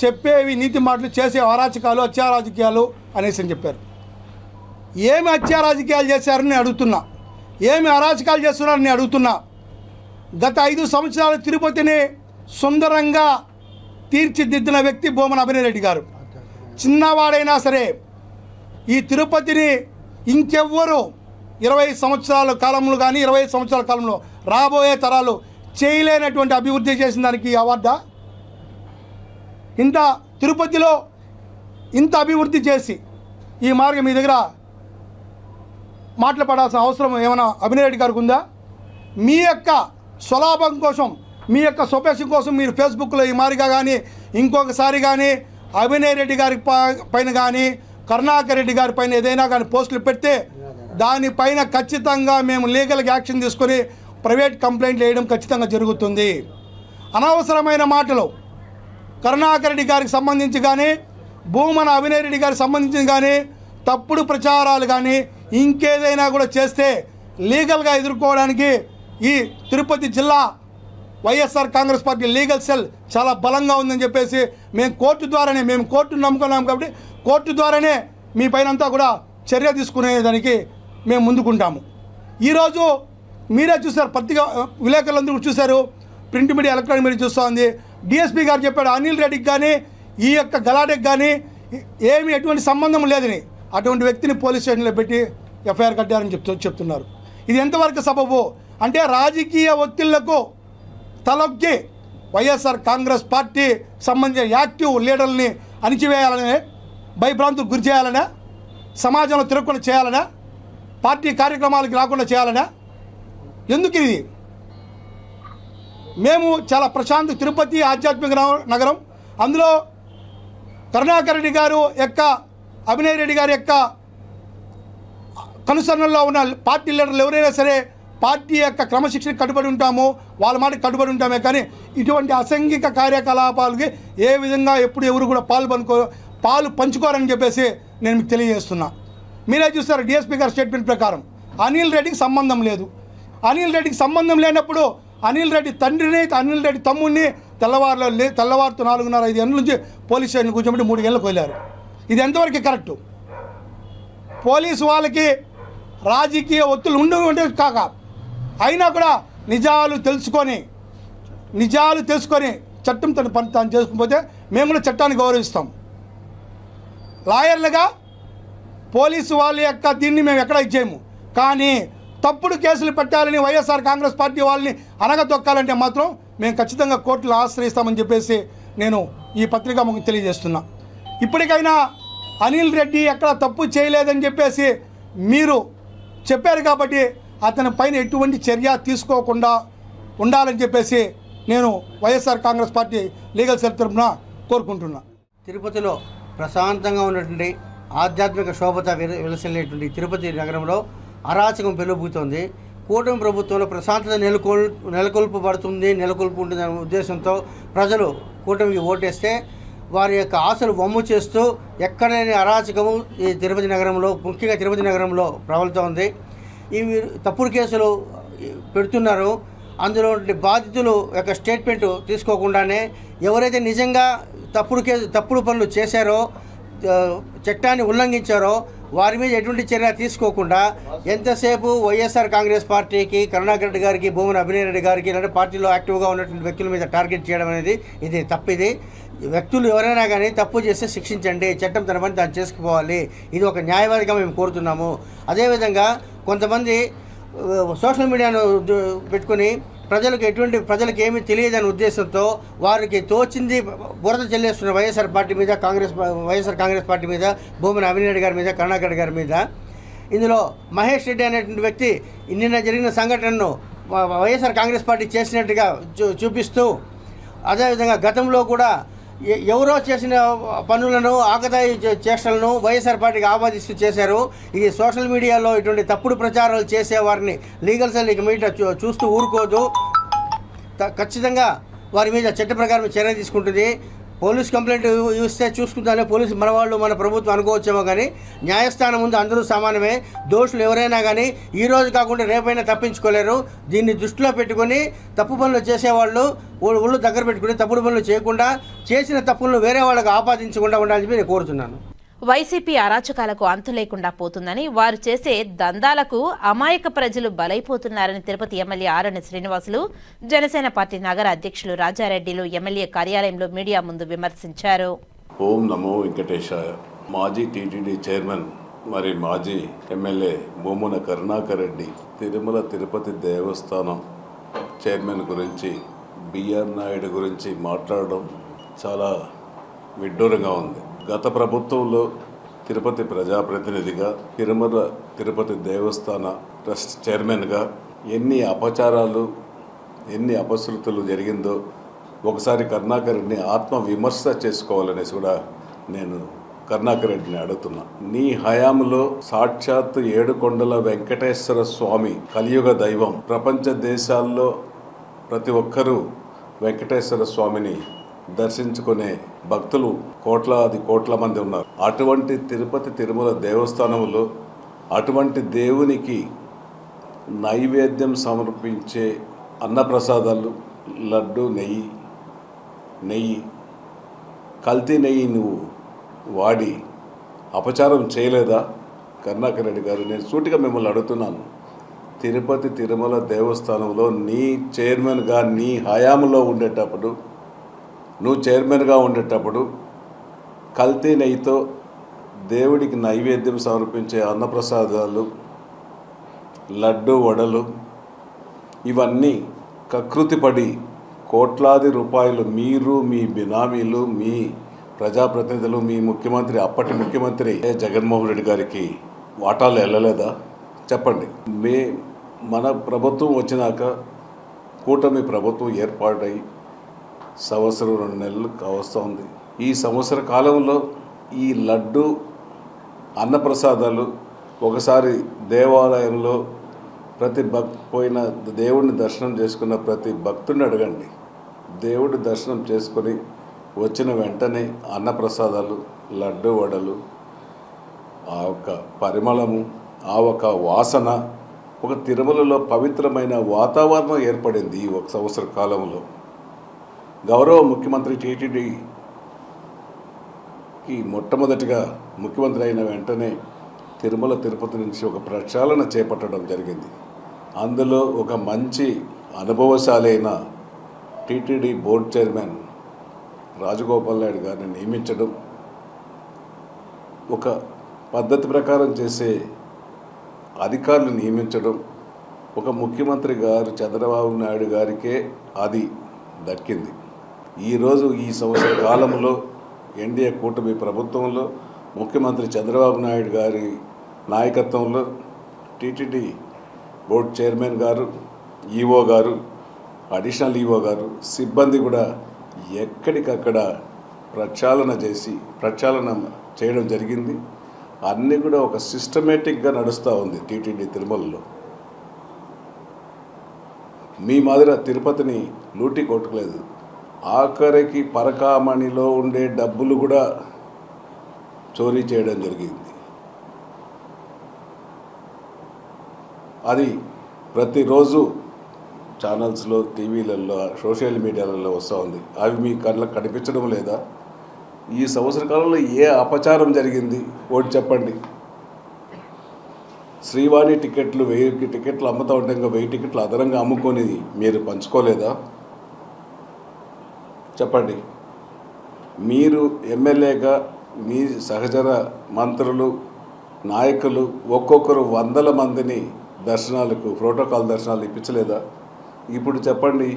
చెప్పేవి నీతి మాటలు, చేసే అరాచకాలు, అత్యారాజకీయాలు అనేసి చెప్పారు. ఏమి అత్యారాజకీయాలు చేశారని అడుగుతున్నా, ఏమి అరాచకాలు చేస్తున్నారని అడుగుతున్నా. గత 5 సంవత్సరాలు తిరుపతిని సుందరంగా తీర్చిదిద్దిన వ్యక్తి బోమన అభినయ్ రెడ్డి గారు. చిన్నవాడైనా సరే ఈ తిరుపతిని ఇంకెవ్వరు 20 సంవత్సరాల కాలంలో కానీ 25 సంవత్సరాల కాలంలో రాబోయే తరాలు చేయలేనటువంటి అభివృద్ధి చేసిన దానికి అవార్డా? తిరుపతిలో ఇంత అభివృద్ధి చేసి ఈ మార్గం మీ దగ్గర మాట్లాడాల్సిన అవసరం ఏమైనా అభినయ్ రెడ్డి గారికి ఉందా? మీ యొక్క స్వలాభం కోసం, మీ యొక్క స్వపేక్షం కోసం మీరు ఫేస్బుక్లో ఈ మారిగా కానీ ఇంకొకసారి కానీ అభినయ్ రెడ్డి గారి పైన కానీ కరుణాకర్ రెడ్డి గారి పైన ఏదైనా కానీ పోస్టులు పెడితే దానిపైన ఖచ్చితంగా మేము లీగల్గా యాక్షన్ తీసుకొని ప్రైవేట్ కంప్లైంట్లు వేయడం ఖచ్చితంగా జరుగుతుంది. అనవసరమైన మాటలు కరుణాకర్ రెడ్డి గారికి సంబంధించి కానీ భూమన అభినయ్ రెడ్డి గారికి సంబంధించి కానీ తప్పుడు ప్రచారాలు కానీ ఇంకేదైనా కూడా చేస్తే లీగల్గా ఎదుర్కోవడానికి ఈ తిరుపతి జిల్లా YSR Congress party legal cell చాలా బలంగా ఉందని చెప్పేసి మేము కోర్టును నమ్ముకున్నాం కాబట్టి కోర్టు ద్వారానే మీ పైనంతా కూడా చర్య తీసుకునేదానికి మేము ముందుకుంటాము. ఈరోజు మీరే చూసారు, పత్రికా విలేకరులందరూ చూశారు, ప్రింట్ మీడియా ఎలక్ట్రానిక్ మీడియా చూస్తూ ఉంది. డిఎస్పీ గారు చెప్పాడు అనిల్ రెడ్డికి కానీ ఈ యొక్క గలాటెకి కానీ ఏమి ఎటువంటి సంబంధం లేదని. అటువంటి వ్యక్తిని పోలీస్ స్టేషన్లో పెట్టి ఎఫ్ఐఆర్ కట్టారని చెప్తున్నారు. ఇది ఎంతవరకు సబబు అంటే రాజకీయ ఒత్తిళ్లకు తలొక్కి వైఎస్ఆర్ కాంగ్రెస్ పార్టీ సంబంధించిన యాక్టివ్ లీడర్ని అణిచివేయాలనే, భయభ్రాంతులకు గురి చేయాలనే, సమాజంలో తిరగకుండా చేయాలనే, పార్టీ కార్యక్రమాలకు రాకుండా చేయాలనే. ఎందుకు ఇది? మేము చాలా ప్రశాంత తిరుపతి ఆధ్యాత్మిక నగరం, అందులో కరుణాకర్ రెడ్డి గారు యొక్క అభినయ్ రెడ్డి గారి యొక్క కనుసరణలో ఉన్న పార్టీ లీడర్లు ఎవరైనా సరే పార్టీ యొక్క క్రమశిక్షణకు కట్టుబడి ఉంటాము, వాళ్ళ మాటకి కట్టుబడి ఉంటామే. కానీ ఇటువంటి అసాంఘిక కార్యకలాపాలకి ఏ విధంగా ఎప్పుడు ఎవరు కూడా పాలు పంచుకోరని చెప్పేసి నేను మీకు తెలియజేస్తున్నా. మీరే చూస్తారు డిఎస్పీ గారి స్టేట్మెంట్ ప్రకారం అనిల్ రెడ్డికి సంబంధం లేదు. అనిల్ రెడ్డికి సంబంధం లేనప్పుడు అనిల్ రెడ్డి తండ్రిని, అనిల్ రెడ్డి తమ్ముడిని తెల్లవారుతో 4:30-5 గంటల నుంచి పోలీస్ స్టేషన్ కూర్చోబెట్టి 3 గంటలకు వెళ్ళారు. ఇది ఎంతవరకు కరెక్టు? పోలీసు వాళ్ళకి రాజకీయ ఒత్తులు ఉండే కాక అయినా కూడా నిజాలు తెలుసుకొని చట్టం తన పని తాను చేసుకుపోతే మేము కూడా చట్టాన్ని గౌరవిస్తాం. లాయర్లుగా పోలీసు వాళ్ళ యొక్క దీన్ని మేము ఎక్కడ ఇచ్చేయము. కానీ తప్పుడు కేసులు పెట్టాలని వైఎస్ఆర్ కాంగ్రెస్ పార్టీ వాళ్ళని అనగదొక్కాలంటే మాత్రం మేము ఖచ్చితంగా కోర్టులు ఆశ్రయిస్తామని చెప్పేసి నేను ఈ పత్రికా ముఖం తెలియజేస్తున్నా. ఇప్పటికైనా అనిల్ రెడ్డి ఎక్కడ తప్పు చేయలేదని చెప్పేసి మీరు చెప్పారు కాబట్టి అతని పైన ఎటువంటి చర్య తీసుకోకుండా ఉండాలని చెప్పేసి నేను YSR Congress party legal cell తరఫున కోరుకుంటున్నా. తిరుపతిలో ప్రశాంతంగా ఉన్నటువంటి ఆధ్యాత్మిక శోభత వెలసిల్లేటువంటి తిరుపతి నగరంలో అరాచకం పెళ్ళబూతోంది. కూటమి ప్రభుత్వంలో ప్రశాంతత నెలకొల్పుంటుందనే ఉద్దేశంతో ప్రజలు కూటమికి ఓటేస్తే వారి యొక్క ఆశలు వమ్ము చేస్తూ ఎక్కడైనా అరాచకము ఈ తిరుపతి నగరంలో, ముఖ్యంగా తిరుపతి నగరంలో ప్రబలుతోంది. ఇవి తప్పుడు కేసులు పెడుతున్నారు. అందులో బాధితులు యొక్క స్టేట్మెంట్ తీసుకోకుండానే ఎవరైతే నిజంగా తప్పుడు పనులు చేశారో, చట్టాన్ని ఉల్లంఘించారో వారి మీద ఎటువంటి చర్య తీసుకోకుండా ఎంతసేపు వైఎస్ఆర్ కాంగ్రెస్ పార్టీకి, కరుణాకర్ రెడ్డి గారికి, భూమన అభినయ్ రెడ్డి గారికి ఇలాంటి పార్టీలో యాక్టివ్గా ఉన్నటువంటి వ్యక్తుల మీద టార్గెట్ చేయడం అనేది ఇది తప్పిది. వ్యక్తులు ఎవరైనా కానీ తప్పు చేస్తే శిక్షించండి, చట్టం తన పని తాను చేసుకుపోవాలి. ఇది ఒక న్యాయవాదిగా మేము కోరుతున్నాము. అదేవిధంగా కొంతమంది సోషల్ మీడియాను పెట్టుకుని ప్రజలకు ఏమీ తెలియదనే ఉద్దేశంతో వారికి తోచింది బురద చెల్లేస్తున్న వైఎస్ఆర్ కాంగ్రెస్ పార్టీ మీద, భూమన అభినయ్ రెడ్డి గారి మీద, కరుణాకర్ రెడ్డి గారి మీద. ఇందులో మహేష్ రెడ్డి అనేటువంటి వ్యక్తి నిన్న జరిగిన సంఘటనను వైఎస్ఆర్ కాంగ్రెస్ పార్టీ చేసినట్టుగా చూపిస్తూ, అదేవిధంగా గతంలో కూడా ఎవరో చేసిన పనులను, ఆకతాయి చేష్టలను వైఎస్ఆర్ పార్టీకి ఆపాదిస్తూ చేశారు. ఈ సోషల్ మీడియాలో ఇటువంటి తప్పుడు ప్రచారాలు చేసేవారిని లీగల్ సెల్ ఇక మీద చూస్తూ ఊరుకోదు. ఖచ్చితంగా వారి మీద చట్ట ప్రకారం చర్య తీసుకుంటుంది. పోలీస్ కంప్లైంట్ ఇస్తే చూసుకుంటానే పోలీసు మనవాళ్ళు, మన ప్రభుత్వం అనుకోవచ్చేమో, కానీ న్యాయస్థానం ముందు అందరూ సమానమే. దోషులు ఎవరైనా కానీ ఈ రోజు కాకుండా రేపైనా తప్పించుకోలేరు. దీన్ని దృష్టిలో పెట్టుకొని తప్పు పనులు చేసేవాళ్ళు ఒళ్ళు దగ్గర పెట్టుకుని తప్పుడు పనులు చేయకుండా, చేసిన తప్పులను వేరే వాళ్ళకు ఆపాదించకుండా ఉండాలని చెప్పి నేను కోరుతున్నాను. వైసీపీ అరాచకాలకు అంతు లేకుండా పోతుందని, వారు చేసే దందాలకు అమాయక ప్రజలు బలైపోతున్నారని తిరుపతి ఎమ్మెల్యే ఆరణి శ్రీనివాసులు, జనసేన పార్టీ నగర అధ్యక్షులు రాజారెడ్డిలు ఎమ్మెల్యే కార్యాలయంలో మీడియా ముందు విమర్శించారు. ఓం నమో వెంకటేశాయ. మాజీ టీటీడీ చైర్మన్ మరి మాజీ ఎమ్మెల్యే భూమన కరుణాకర్ రెడ్డి తిరుమల తిరుపతి దేవస్థానం చైర్మన్ గురించి, బిఆర్ నాయుడు గురించి మాట్లాడడం చాలా విడ్డూరంగా ఉంది. గత ప్రభుత్వంలో తిరుపతి ప్రజాప్రతినిధిగా, తిరుమల తిరుపతి దేవస్థాన ట్రస్ట్ చైర్మన్గా ఎన్ని అపచారాలు, ఎన్ని అపశృతులు జరిగిందో ఒకసారి కరుణాకర్ రెడ్డిని ఆత్మవిమర్శ చేసుకోవాలనేసి కూడా నేను కరుణాకర్ రెడ్డిని అడుగుతున్నా. నీ హయాంలో సాక్షాత్ ఏడుకొండల వెంకటేశ్వర స్వామి కలియుగ దైవం, ప్రపంచ దేశాల్లో ప్రతి ఒక్కరూ వెంకటేశ్వర స్వామిని దర్శించుకునే భక్తులు కోట్ల మంది ఉన్నారు. అటువంటి తిరుమల దేవస్థానంలో అటువంటి దేవునికి నైవేద్యం సమర్పించే అన్నప్రసాదాలు, లడ్డు, నెయ్యి, కల్తీ నెయ్యి నువ్వు వాడి అపచారం చేయలేదా కరుణాకర్ రెడ్డి గారు? నేను సూటిగా మిమ్మల్ని అడుగుతున్నాను. తిరుపతి తిరుమల దేవస్థానంలో నీ చైర్మన్గా నీ హయాంలో ఉండేటప్పుడు, నువ్వు చైర్మన్గా ఉండేటప్పుడు కల్తీ నెయ్యితో దేవుడికి నైవేద్యం సమర్పించే అన్నప్రసాదాలు, లడ్డు వడలు ఇవన్నీ కకృతిపడి కోట్లాది రూపాయలు మీరు, మీ బినామీలు, మీ ప్రజాప్రతినిధులు, మీ ముఖ్యమంత్రి, అప్పటి ముఖ్యమంత్రి జగన్మోహన్ రెడ్డి గారికి వాటాలు వెళ్ళలేదా? చెప్పండి. మన ప్రభుత్వం వచ్చినాక కూటమి ప్రభుత్వం ఏర్పాటై సంవత్సరం 2 నెలలు కావస్తోంది. ఈ సంవత్సర కాలంలో ఈ లడ్డు అన్నప్రసాదాలు ఒకసారి దేవాలయంలో ప్రతి పోయిన దేవుడిని దర్శనం చేసుకున్న ప్రతి భక్తుడిని అడగండి. దేవుడి దర్శనం చేసుకొని వచ్చిన వెంటనే అన్నప్రసాదాలు, లడ్డు వడలు, ఆ యొక్క పరిమళము, ఆ ఒక వాసన, ఒక తిరుమలలో పవిత్రమైన వాతావరణం ఏర్పడింది ఈ 1 సంవత్సర కాలంలో. గౌరవ ముఖ్యమంత్రి టీటీడీకి మొట్టమొదటిగా ముఖ్యమంత్రి అయిన వెంటనే తిరుమల తిరుపతి నుంచి ఒక ప్రక్షాళన చేపట్టడం జరిగింది. అందులో ఒక మంచి అనుభవశాలి అయిన TTD board chairman Rajagopal Naidu గారిని నియమించడం, ఒక పద్ధతి ప్రకారం చేసే అధికారులు నియమించడం, ఒక ముఖ్యమంత్రి గారు చంద్రబాబు నాయుడు గారికే అది దక్కింది. ఈరోజు ఈ సంవత్సర కాలంలో ఎన్డీఏ కూటమి ప్రభుత్వంలో ముఖ్యమంత్రి చంద్రబాబు నాయుడు గారి నాయకత్వంలో టీటీడీ బోర్డు చైర్మన్ గారు, ఈఓ గారు, అడిషనల్ ఈఓ గారు, సిబ్బంది కూడా ఎక్కడికక్కడ ప్రక్షాళన చేయడం జరిగింది. అన్నీ కూడా ఒక సిస్టమేటిక్గా నడుస్తూ ఉంది టీటీడీ తిరుమలలో. మీ మాదిరి తిరుపతిని లూటీ కొట్టలేదు. ఆఖరికి పరకామణిలో ఉండే డబ్బులు కూడా చోరీ చేయడం జరిగింది. అది ప్రతిరోజు ఛానల్స్లో, టీవీలలో, సోషల్ మీడియాలలో వస్తూ ఉంది. అవి మీ కళ్ళకు కనిపించడం లేదా? ఈ సంవత్సర కాలంలో ఏ అపచారం జరిగింది ఒకటి చెప్పండి. శ్రీవాణి టికెట్లు 1000 టికెట్లు అమ్ముతూ ఉంటే ఇంకా 1000 టికెట్లు అదనంగా అమ్ముకొని మీరు పంచుకోలేదా? చెప్పండి. మీరు ఎమ్మెల్యేగా మీ సహచర మంత్రులు, నాయకులు ఒక్కొక్కరు 100 మందిని దర్శనాలకు, ప్రోటోకాల్ దర్శనాలు ఇప్పించలేదా? ఇప్పుడు చెప్పండి.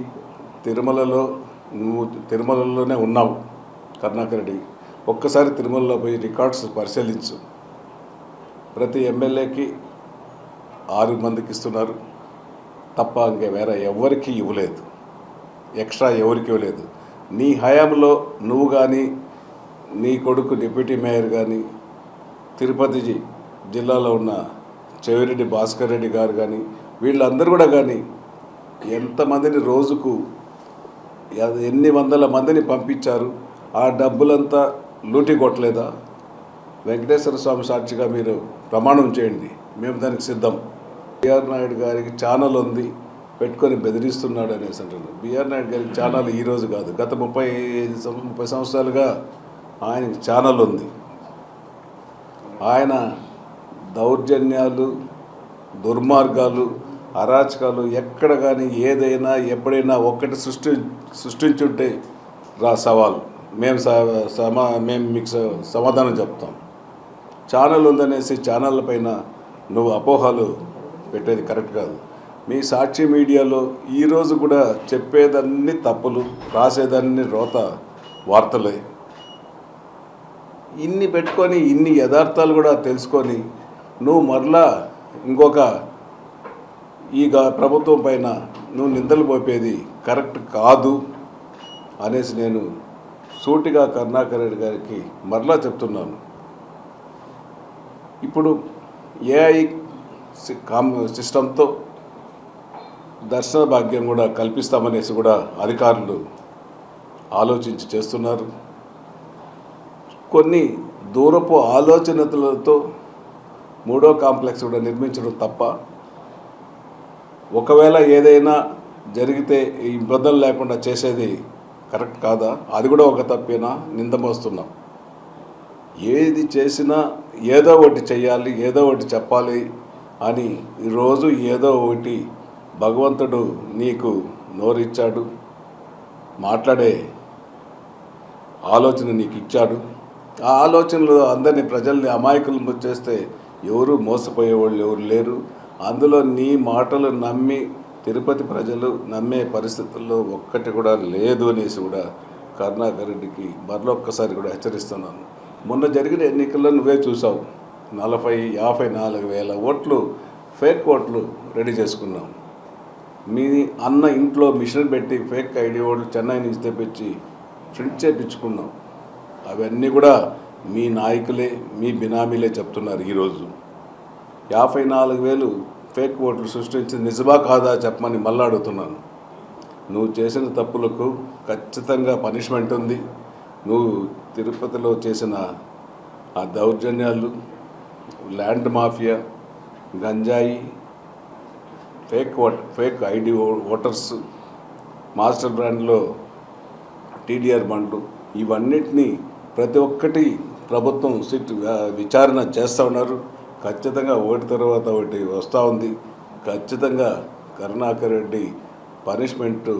నువ్వు తిరుమలలోనే ఉన్నావు కరుణాకర్ రెడ్డి. ఒక్కసారి తిరుమలలో పోయి రికార్డ్స్ పరిశీలించు. ప్రతి ఎమ్మెల్యేకి 6 మందికి ఇస్తున్నారు తప్ప ఇంకా వేరే ఎవరికి ఇవ్వలేదు, ఎక్స్ట్రా ఎవరికి ఇవ్వలేదు. నీ హయాంలో నువ్వు కానీ, నీ కొడుకు డిప్యూటీ మేయర్ కానీ, తిరుపతి జిల్లాలో ఉన్న చెవిరెడ్డి భాస్కర్ రెడ్డి గారు కానీ, వీళ్ళందరూ కూడా కానీ ఎంతమందిని రోజుకు ఎన్ని వందల మందిని పంపించారు? ఆ డబ్బులంతా లూటీ కొట్టలేదా? వెంకటేశ్వర స్వామి సాక్షిగా మీరు ప్రమాణం చేయండి, మేము దానికి సిద్ధం. బిఆర్ నాయుడు గారికి ఛానల్ ఉంది, పెట్టుకొని బెదిరిస్తున్నాడు అనేసి అంటున్నారు. బిఆర్ నాయుడు గారికి ఛానల్ ఈరోజు కాదు, గత 30 సంవత్సరాలుగా ఆయనకి ఛానల్ ఉంది. ఆయన దౌర్జన్యాలు, దుర్మార్గాలు, అరాచకాలు ఎక్కడ కానీ ఏదైనా ఎప్పుడైనా ఒక్కటి సృష్టించుంటే సవాల్ మేము మీకు సమాధానం చెప్తాం. ఛానల్ ఉందనేసి ఛానళ్ళ పైన నువ్వు అపోహలు పెట్టేది కరెక్ట్ కాదు. మీ సాక్షి మీడియాలో ఈరోజు కూడా చెప్పేదన్నీ తప్పులు, రాసేదన్నీ రోత వార్తలే. ఇన్ని పెట్టుకొని ఇన్ని యథార్థాలు కూడా తెలుసుకొని నువ్వు మరలా ఇంకొక ఈ ప్రభుత్వం పైన నువ్వు నిందలు మోపేది కరెక్ట్ కాదు అనేసి నేను సూటిగా కరుణాకర్ రెడ్డి గారికి మరలా చెప్తున్నాను. ఇప్పుడు ఏఐ సిస్టంతో దర్శన భాగ్యం కూడా కల్పిస్తామనేసి కూడా అధికారులు ఆలోచించి చేస్తున్నారు. కొన్ని దూరపు ఆలోచనలతో 3వ కాంప్లెక్స్ కూడా నిర్మించడం తప్ప, ఒకవేళ ఏదైనా జరిగితే ఈ ఇబ్బందులు లేకుండా చేసేది కరెక్ట్ కాదా? అది కూడా ఒక తప్పేనా? నిందమోస్తున్నాం. ఏది చేసినా ఏదో ఒకటి చెయ్యాలి, ఏదో ఒకటి చెప్పాలి అని ఈరోజు ఏదో ఒకటి భగవంతుడు నీకు నోరిచ్చాడు, మాట్లాడే ఆలోచన నీకు ఇచ్చాడు. ఆ ఆలోచనలు అందరినీ ప్రజల్ని అమాయకులు చేస్తే ఎవరు మోసపోయేవాళ్ళు ఎవరు లేరు. అందులో నీ మాటలు నమ్మి తిరుపతి ప్రజలు నమ్మే పరిస్థితుల్లో ఒక్కటి కూడా లేదు అనేసి కూడా కరుణాకర్ రెడ్డికి మరొక్కసారి కూడా హెచ్చరిస్తున్నాను. మొన్న జరిగిన ఎన్నికల్లో నువ్వే చూసావు, 54,000 ఓట్లు ఫేక్ ఓట్లు రెడీ చేసుకున్నాం. మీ అన్న ఇంట్లో మిషన్ పెట్టి ఫేక్ ఐడి ఓట్లు చెన్నై నుంచి తెప్పించి ప్రింట్ చేయించుకున్నాం. అవన్నీ కూడా మీ నాయకులే, మీ బినామీలే చెప్తున్నారు. ఈరోజు 54,000 ఫేక్ ఓట్లు సృష్టించింది నిజమా కాదా చెప్పమని మళ్ళీ అడుగుతున్నాను. నువ్వు చేసిన తప్పులకు ఖచ్చితంగా పనిష్మెంట్ ఉంది. నువ్వు తిరుపతిలో చేసిన ఆ దౌర్జన్యాలు, ల్యాండ్ మాఫియా, గంజాయి, ఫేక్ ఐడి ఓటర్స్, మాస్టర్ బ్రాండ్లో టీడీఆర్ బండ్లు, ఇవన్నిటినీ ప్రతి ఒక్కటి ప్రభుత్వం విచారణ చేస్తూ ఉన్నారు. ఖచ్చితంగా ఒకటి తర్వాత ఒకటి వస్తూ ఉంది. ఖచ్చితంగా కరుణాకర్ రెడ్డి పనిష్మెంట్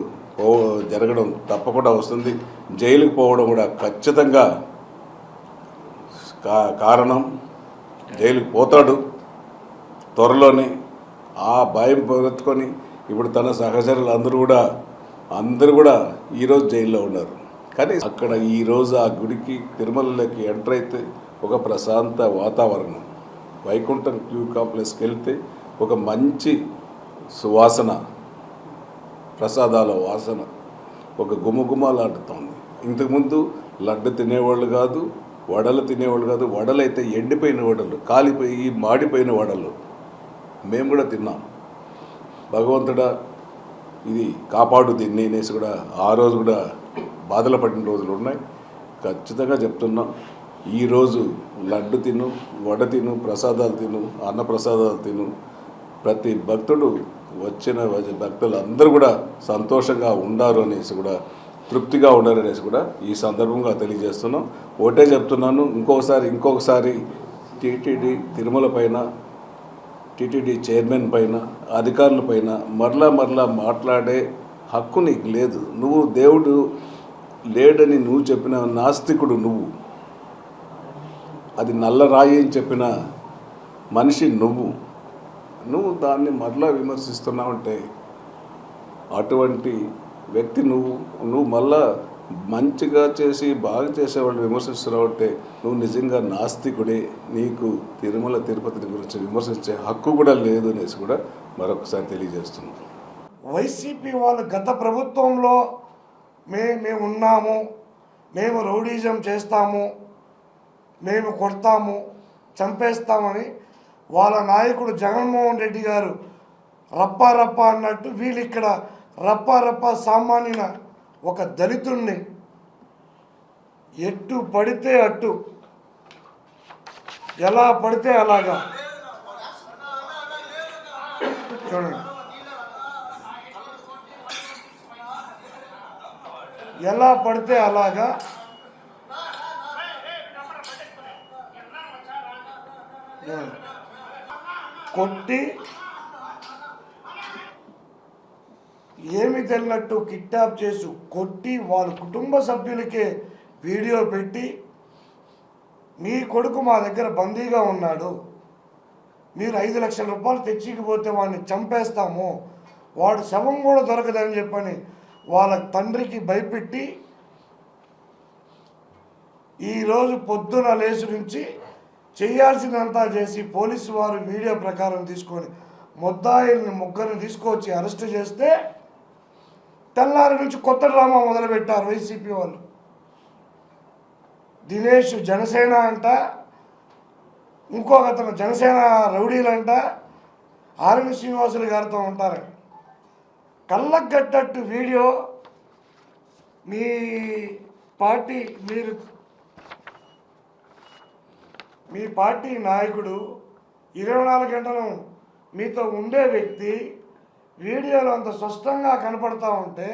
జరగడం తప్పకుండా వస్తుంది. జైలుకు పోవడం కూడా ఖచ్చితంగా కారణం. జైలుకు పోతాడు త్వరలోనే. ఆ భయం పెట్టుకొని ఇప్పుడు తన సహచరులు అందరూ కూడా ఈరోజు జైల్లో ఉన్నారు. కానీ అక్కడ ఈరోజు ఆ గుడికి తిరుమలలోకి ఎంటర్ అయితే ఒక ప్రశాంత వాతావరణం, వైకుంఠం క్యూ కాంప్లెక్స్కి వెళ్తే ఒక మంచి సువాసన, ప్రసాదాల వాసన ఒక గుమగుమలాడుతోంది. ఇంతకుముందు లడ్డు తినేవాళ్ళు కాదు, వడలు తినేవాళ్ళు కాదు. వడలైతే ఎండిపోయిన వడలు, కాలిపోయి మాడిపోయిన వడలు మేము కూడా తిన్నాం. భగవంతుడా ఇది కాపాడు దీన్ని అనేసి కూడా ఆ రోజు కూడా బాధలు పడిన రోజులు ఉన్నాయి. ఖచ్చితంగా చెప్తున్నాం, ఈరోజు లడ్డు తిను, వడ తిను, ప్రసాదాలు తిను, అన్న ప్రసాదాలు తిను. ప్రతి భక్తుడు వచ్చిన భక్తులు అందరూ కూడా సంతోషంగా ఉండారు అనేసి కూడా, తృప్తిగా ఉండారు అనేసి కూడా ఈ సందర్భంగా తెలియజేస్తున్నాం. ఒకటే చెప్తున్నాను, ఇంకొకసారి టీటీడీ తిరుమల పైన, టీటీడీ చైర్మన్ పైన, అధికారుల పైన మరలా మాట్లాడే హక్కు నీకు లేదు. నువ్వు దేవుడు లేడని నువ్వు చెప్పిన నాస్తికుడు నువ్వు. అది నల్లరాయి అని చెప్పిన మనిషి నువ్వు దాన్ని మరలా విమర్శిస్తున్నావంటే, అటువంటి వ్యక్తి నువ్వు మళ్ళా మంచిగా చేసి బాగా చేసేవాళ్ళు విమర్శిస్తున్నావంటే నువ్వు నిజంగా నాస్తికుడే. నీకు తిరుపతి గురించి విమర్శించే హక్కు కూడా లేదు అనేసి కూడా మరొకసారి తెలియజేస్తున్నాం. వైసీపీ వాళ్ళు గత ప్రభుత్వంలో మేము ఉన్నాము, మేము రౌడీజం చేస్తాము, మేము కొడతాము, చంపేస్తామని వాళ్ళ నాయకుడు జగన్మోహన్ రెడ్డి గారు రప్ప అన్నట్టు వీళ్ళు ఇక్కడ రప్ప సామాన్యున ఒక దళితుణ్ణి ఎట్టు పడితే అట్టు, ఎలా పడితే అలాగా చూడండి, ఎలా పడితే అలాగా కొట్టి ఏమి తెలియనట్టు కిడ్నాప్ చేసి కొట్టి వాళ్ళ కుటుంబ సభ్యులకే వీడియో పెట్టి, మీ కొడుకు మా దగ్గర బందీగా ఉన్నాడు, మీరు 5 లక్షల రూపాయలు తెచ్చికపోతే వాడిని చంపేస్తాము, వాడు శవం కూడా దొరకదని చెప్పని వాళ్ళ తండ్రికి భయపెట్టి ఈరోజు పొద్దున లేచి నుంచి చేయాల్సిందంతా చేసి పోలీసు వారు వీడియో ప్రకారం తీసుకొని ముద్దాయిల్ని ముగ్గురిని తీసుకొచ్చి అరెస్ట్ చేస్తే తెల్లారి నుంచి కొత్త డ్రామా మొదలుపెట్టారు వైసీపీ వాళ్ళు. దినేష్ జనసేన అంట, ఇంకొక అతను జనసేన రౌడీలంట, ఆర్ఎన్ శ్రీనివాసులు గారితో ఉంటారు. కళ్ళగట్టట్టు వీడియో మీ పార్టీ నాయకుడు 24 గంటలు మీతో ఉండే వ్యక్తి వీడియోలో అంత స్పష్టంగా కనపడతా ఉంటే,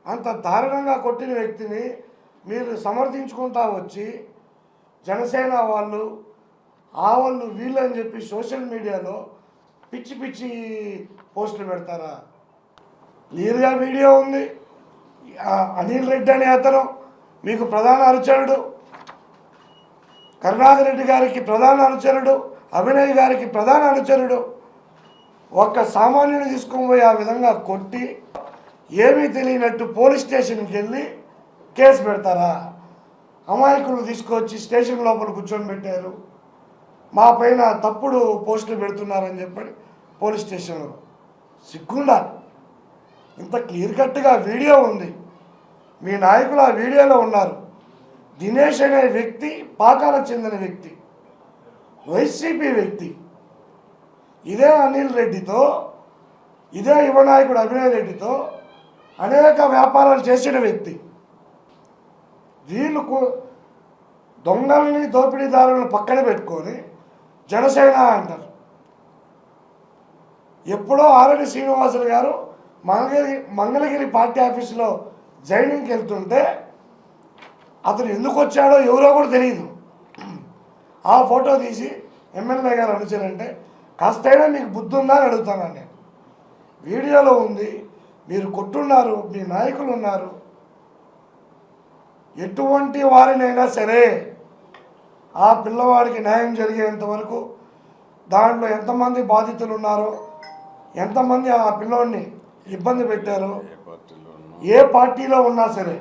అంత దారుణంగా కొట్టిన వ్యక్తిని మీరు సమర్థించుకుంటా వచ్చి జనసేన వాళ్ళు ఆ వాళ్ళు వీళ్ళు అని చెప్పి సోషల్ మీడియాలో పిచ్చి పిచ్చి పోస్టులు పెడతారా? క్లియర్గా వీడియో ఉంది. అనిల్ రెడ్డి అనే అతను మీకు ప్రధాన అనుచరుడు, కరుణాకర్ రెడ్డి గారికి ప్రధాన అనుచరుడు, అభినయ్ గారికి ప్రధాన అనుచరుడు. ఒక్క సామాన్యుని తీసుకొని పోయి ఆ విధంగా కొట్టి ఏమీ తెలియనట్టు పోలీస్ స్టేషన్కి వెళ్ళి కేసు పెడతారా? అమాయకులు తీసుకొచ్చి స్టేషన్ లోపల కూర్చొని పెట్టారు, మా పైన తప్పుడు పోస్టులు పెడుతున్నారని చెప్పని పోలీస్ స్టేషన్లో. సిగ్గుండాలి. ఇంత క్లియర్ కట్గా వీడియో ఉంది, మీ నాయకులు ఆ వీడియోలో ఉన్నారు. దినేష్ అనే వ్యక్తి పాకాలకు చెందిన వ్యక్తి, వైసీపీ వ్యక్తి. ఇదే అనిల్ రెడ్డితో, ఇదే యువ నాయకుడు అభినయ్ రెడ్డితో అనేక వ్యాపారాలు చేసిన వ్యక్తి. వీళ్ళకు దొంగల్ని దోపిడీదారులను పక్కన పెట్టుకొని జనసేన అంటారు. ఎప్పుడో ఆర్ఎడి శ్రీనివాసులు గారు మంగళగిరి పార్టీ ఆఫీసులో జైనింగ్కి వెళ్తుంటే అతను ఎందుకు వచ్చాడో ఎవరో కూడా తెలియదు. ఆ ఫోటో తీసి ఎమ్మెల్యే గారు అనుచరంటే కాస్తైనా మీకు బుద్ధి ఉందా అని అడుగుతాను నేను. వీడియోలో ఉంది, మీరు కొట్టున్నారు, మీ నాయకులు ఉన్నారు. ఎటువంటి వారినైనా సరే ఆ పిల్లవాడికి న్యాయం జరిగేంత వరకు, దాంట్లో ఎంతమంది బాధితులు ఉన్నారో, ఎంతమంది ఆ పిల్లోడిని ఇబ్బంది పెట్టారో, ఏ పార్టీలో ఉన్నా సరే,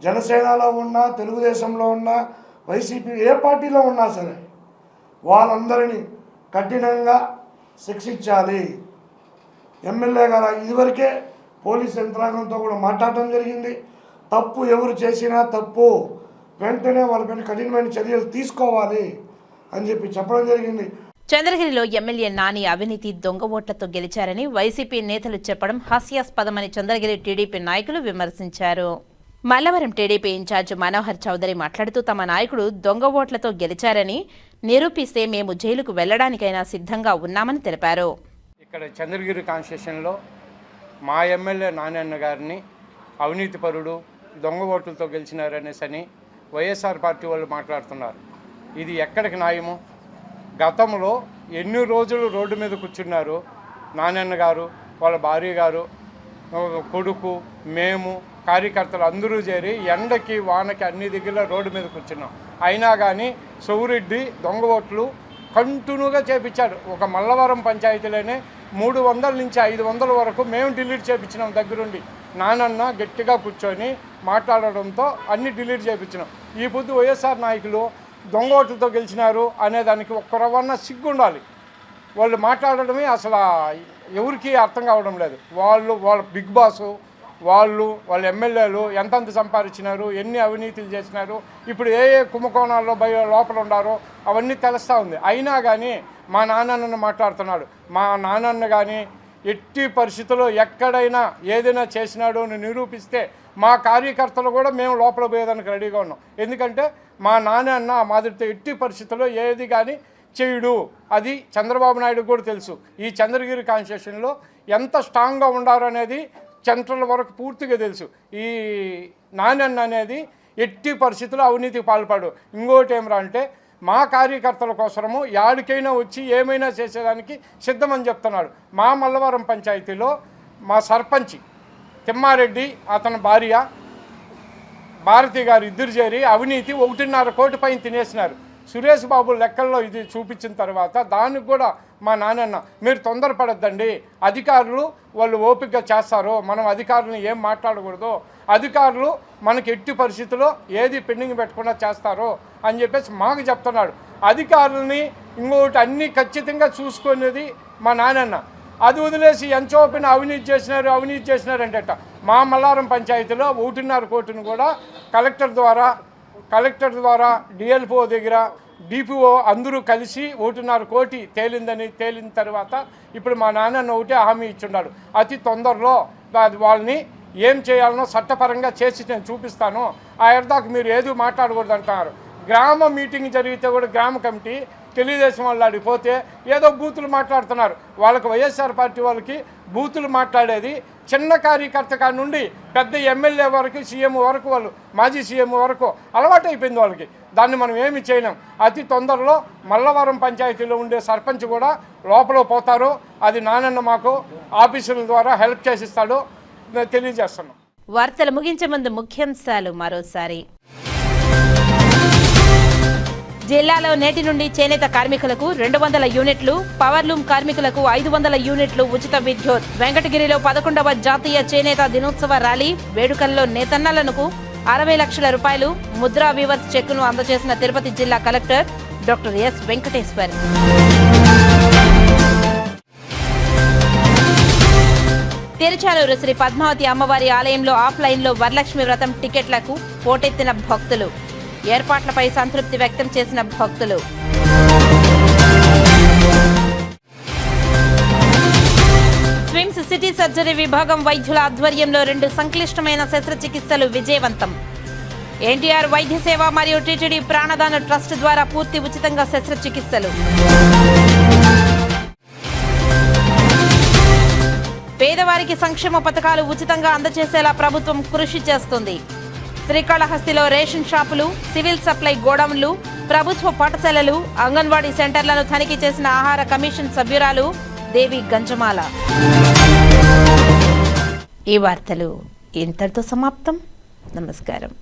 జనసేనలో ఉన్నా, తెలుగుదేశంలో ఉన్నా, వైసీపీ ఏ పార్టీలో ఉన్నా సరే వాళ్ళందరినీ కఠినంగా శిక్షించాలి. ఎమ్మెల్యే గారు ఇదివరకే పోలీస్ యంత్రాంగంతో కూడా మాట్లాడటం జరిగింది. తప్పు ఎవరు చేసినా తప్పు, వెంటనే వాళ్ళపైన కఠినమైన చర్యలు తీసుకోవాలి అని చెప్పడం జరిగింది. చంద్రగిరిలో ఎమ్మెల్యే నాని అవినీతి దొంగ ఓట్లతో గెలిచారని వైసీపీ నేతలు చెప్పడం హాస్యాస్పదమని చంద్రగిరి టీడీపీ నాయకులు విమర్శించారు. మల్లవరం టీడీపీ ఇన్ఛార్జ్ మనోహర్ చౌదరి మాట్లాడుతూ తమ నాయకుడు దొంగ ఓట్లతో గెలిచారని నిరూపిస్తే మేము జైలుకు వెళ్లడానికైనా సిద్ధంగా ఉన్నామని తెలిపారు. ఇక్కడ చంద్రగిరి కాన్స్టిట్యూషన్లో మా ఎమ్మెల్యే నాని గారిని అవినీతిపరుడు, దొంగ ఓట్లతో గెలిచినారనేసని వైఎస్ఆర్ పార్టీ వాళ్ళు మాట్లాడుతున్నారు. ఇది ఎక్కడికి న్యాయము? గతంలో ఎన్ని రోజులు రోడ్డు మీద కూర్చున్నారు నానన్న గారు, వాళ్ళ భార్య గారు, కొడుకు, మేము కార్యకర్తలు అందరూ చేరి ఎండకి వానకి అన్ని దగ్గర రోడ్డు మీద కూర్చున్నాం. అయినా కానీ సౌరెడ్డి దొంగ ఓట్లు కంటిన్యూగా చేపించాడు. ఒక మల్లవరం పంచాయతీలోనే 300 నుంచి 500 వరకు మేము డిలీట్ చేయించినాం దగ్గరుండి. నానన్న గట్టిగా కూర్చొని మాట్లాడడంతో అన్ని డిలీట్ చేయించినాం. ఈ పొద్దు వైఎస్ఆర్ నాయకులు దొంగ ఓట్లతో గెలిచినారు అనేదానికి ఒక్క రవ్వన్న సిగ్గుండాలి. వాళ్ళు మాట్లాడడమే అసలు ఎవరికి అర్థం కావడం లేదు. వాళ్ళ బిగ్ బాసు, వాళ్ళ ఎమ్మెల్యేలు ఎంతెంత సంపాదించినారు, ఎన్ని అవినీతులు చేసినారు, ఇప్పుడు ఏ కుంభకోణాల్లో లోపల ఉన్నారో అవన్నీ తెలుస్తూ ఉంది. అయినా కానీ మా నాన్నను మాట్లాడుతున్నాడు. మా నాన్నను కానీ ఎట్టి పరిస్థితుల్లో ఎక్కడైనా ఏదైనా చేసినాడు అని నిరూపిస్తే మా కార్యకర్తలు కూడా మేము లోపల పోయేదానికి రెడీగా ఉన్నాం. ఎందుకంటే మా నాన్న ఆ మాదిరితో ఎట్టి పరిస్థితుల్లో ఏది కానీ చేయుడు. అది చంద్రబాబు నాయుడు కూడా తెలుసు. ఈ చంద్రగిరి కాన్స్టిట్యూషన్లో ఎంత స్ట్రాంగ్గా ఉండారు అనేది సెంట్రల్ వరకు పూర్తిగా తెలుసు. ఈ నానన్న అనేది ఎట్టి పరిస్థితుల్లో అవినీతికి పాల్పడు. ఇంకోటి ఏమరా అంటే మా కార్యకర్తల కోసము యాడికైనా వచ్చి ఏమైనా చేసేదానికి సిద్ధమని చెప్తున్నాడు. మా మల్లవరం పంచాయతీలో మా సర్పంచ్ తిమ్మారెడ్డి, అతని భార్య భారతి గారు ఇద్దరు చేరి అవినీతి 1.5 కోటి పైన తినేసినారు. సురేష్ బాబు లెక్కల్లో ఇది చూపించిన తర్వాత దానికి కూడా మా నాన్నన్న మీరు తొందరపడద్దండి, అధికారులు వాళ్ళు ఓపికగా చేస్తారు, మనం అధికారులను ఏం మాట్లాడకూడదు, అధికారులు మనకి ఎట్టి పరిస్థితుల్లో ఏది పెండింగ్ పెట్టకుండా చేస్తారు అని చెప్పేసి మాకు చెప్తున్నాడు. అధికారులని ఇంకోటి అన్నీ ఖచ్చితంగా చూసుకునేది మా నాన్నన్న. అది వదిలేసి ఎంచోపిన అవినీతి చేసినారంటట. మా మల్లారం పంచాయతీలో 1.5 కోటిని కూడా కలెక్టర్ ద్వారా డిఎల్ఓ దగ్గర డిపిఓ అందరూ కలిసి 1.5 కోటి తేలిన తర్వాత ఇప్పుడు మా నాన్న ఒకటే హామీ ఇచ్చున్నాడు. అతి తొందరలో వాళ్ళని ఏం చేయాలనో చట్టపరంగా చేసి నేను చూపిస్తాను, ఆ ఎర్దాకు మీరు ఏది మాట్లాడకూడదు అంటున్నారు. గ్రామ మీటింగ్ జరిగితే కూడా గ్రామ కమిటీ తెలుగుదేశం వాళ్ళు ఆడికి పోతే ఏదో బూతులు మాట్లాడుతున్నారు. వాళ్ళకి వైఎస్ఆర్ పార్టీ వాళ్ళకి బూతులు మాట్లాడేది చిన్న కార్యకర్త కాడి నుండి పెద్ద ఎమ్మెల్యే వరకు, సీఎం వరకు, వాళ్ళు మాజీ సీఎం వరకు అలవాటు అయిపోయింది వాళ్ళకి. దాన్ని మనం ఏమి చేయలేం. అతి తొందరలో మల్లవరం పంచాయతీలో ఉండే సర్పంచ్ కూడా లోపల పోతారు. అది నానన్న మాకు ఆఫీసుల ద్వారా హెల్ప్ చేసిస్తాడు తెలియజేస్తున్నాం. వార్తలు ముగించే ముందు ముఖ్యాంశాలు మరోసారి. జిల్లాలో నేటి నుండి చేనేత కార్మికులకు 200 యూనిట్లు, పవర్లూమ్ కార్మికులకు 500 యూనిట్లు ఉచిత విద్యుత్. వెంకటగిరిలో 11వ జాతీయ చేనేత దినోత్సవ ర్యాలీ వేడుకల్లో నేతన్నలకు 60 లక్షల రూపాయలు ముద్రా వీవర్స్ చెక్కును అందజేసిన తిరుపతి జిల్లా collector doctor S Venkateshwar. Tiruchanur Sri Padmavati అమ్మవారి ఆలయంలో ఆఫ్లైన్లో వరలక్ష్మి వ్రతం టికెట్లకు పోటెత్తిన భక్తులు. ఏర్పాట్లపై సంతృప్తి వ్యక్తం చేసిన భక్తులు. స్విమ్స్ సిటీ సర్జరీ విభాగం వైద్యుల ఆధ్వర్యంలో 2 సంక్లిష్టమైన శస్త్రచికిత్సలు విజయవంతం. ఎన్టీఆర్ వైద్య సేవ మరియు టీటీడీ ప్రాణదాన ట్రస్ట్ ద్వారా పూర్తి ఉచితంగా శస్త్రచికిత్సలు. పేదవారికి సంక్షేమ పథకాలు ఉచితంగా అందజేసేలా ప్రభుత్వం కృషి చేస్తుంది. శ్రీకాళహస్తిలో రేషన్ షాపులు, సివిల్ సప్లై గోడౌన్లు, ప్రభుత్వ పాఠశాలలు, అంగన్వాడీ సెంటర్లను తనిఖీ చేసిన ఆహార కమిషన్ సభ్యురాలు దేవి గంజమాల. ఈ వార్తలు ఇంతటితో సమాప్తం. నమస్కారం.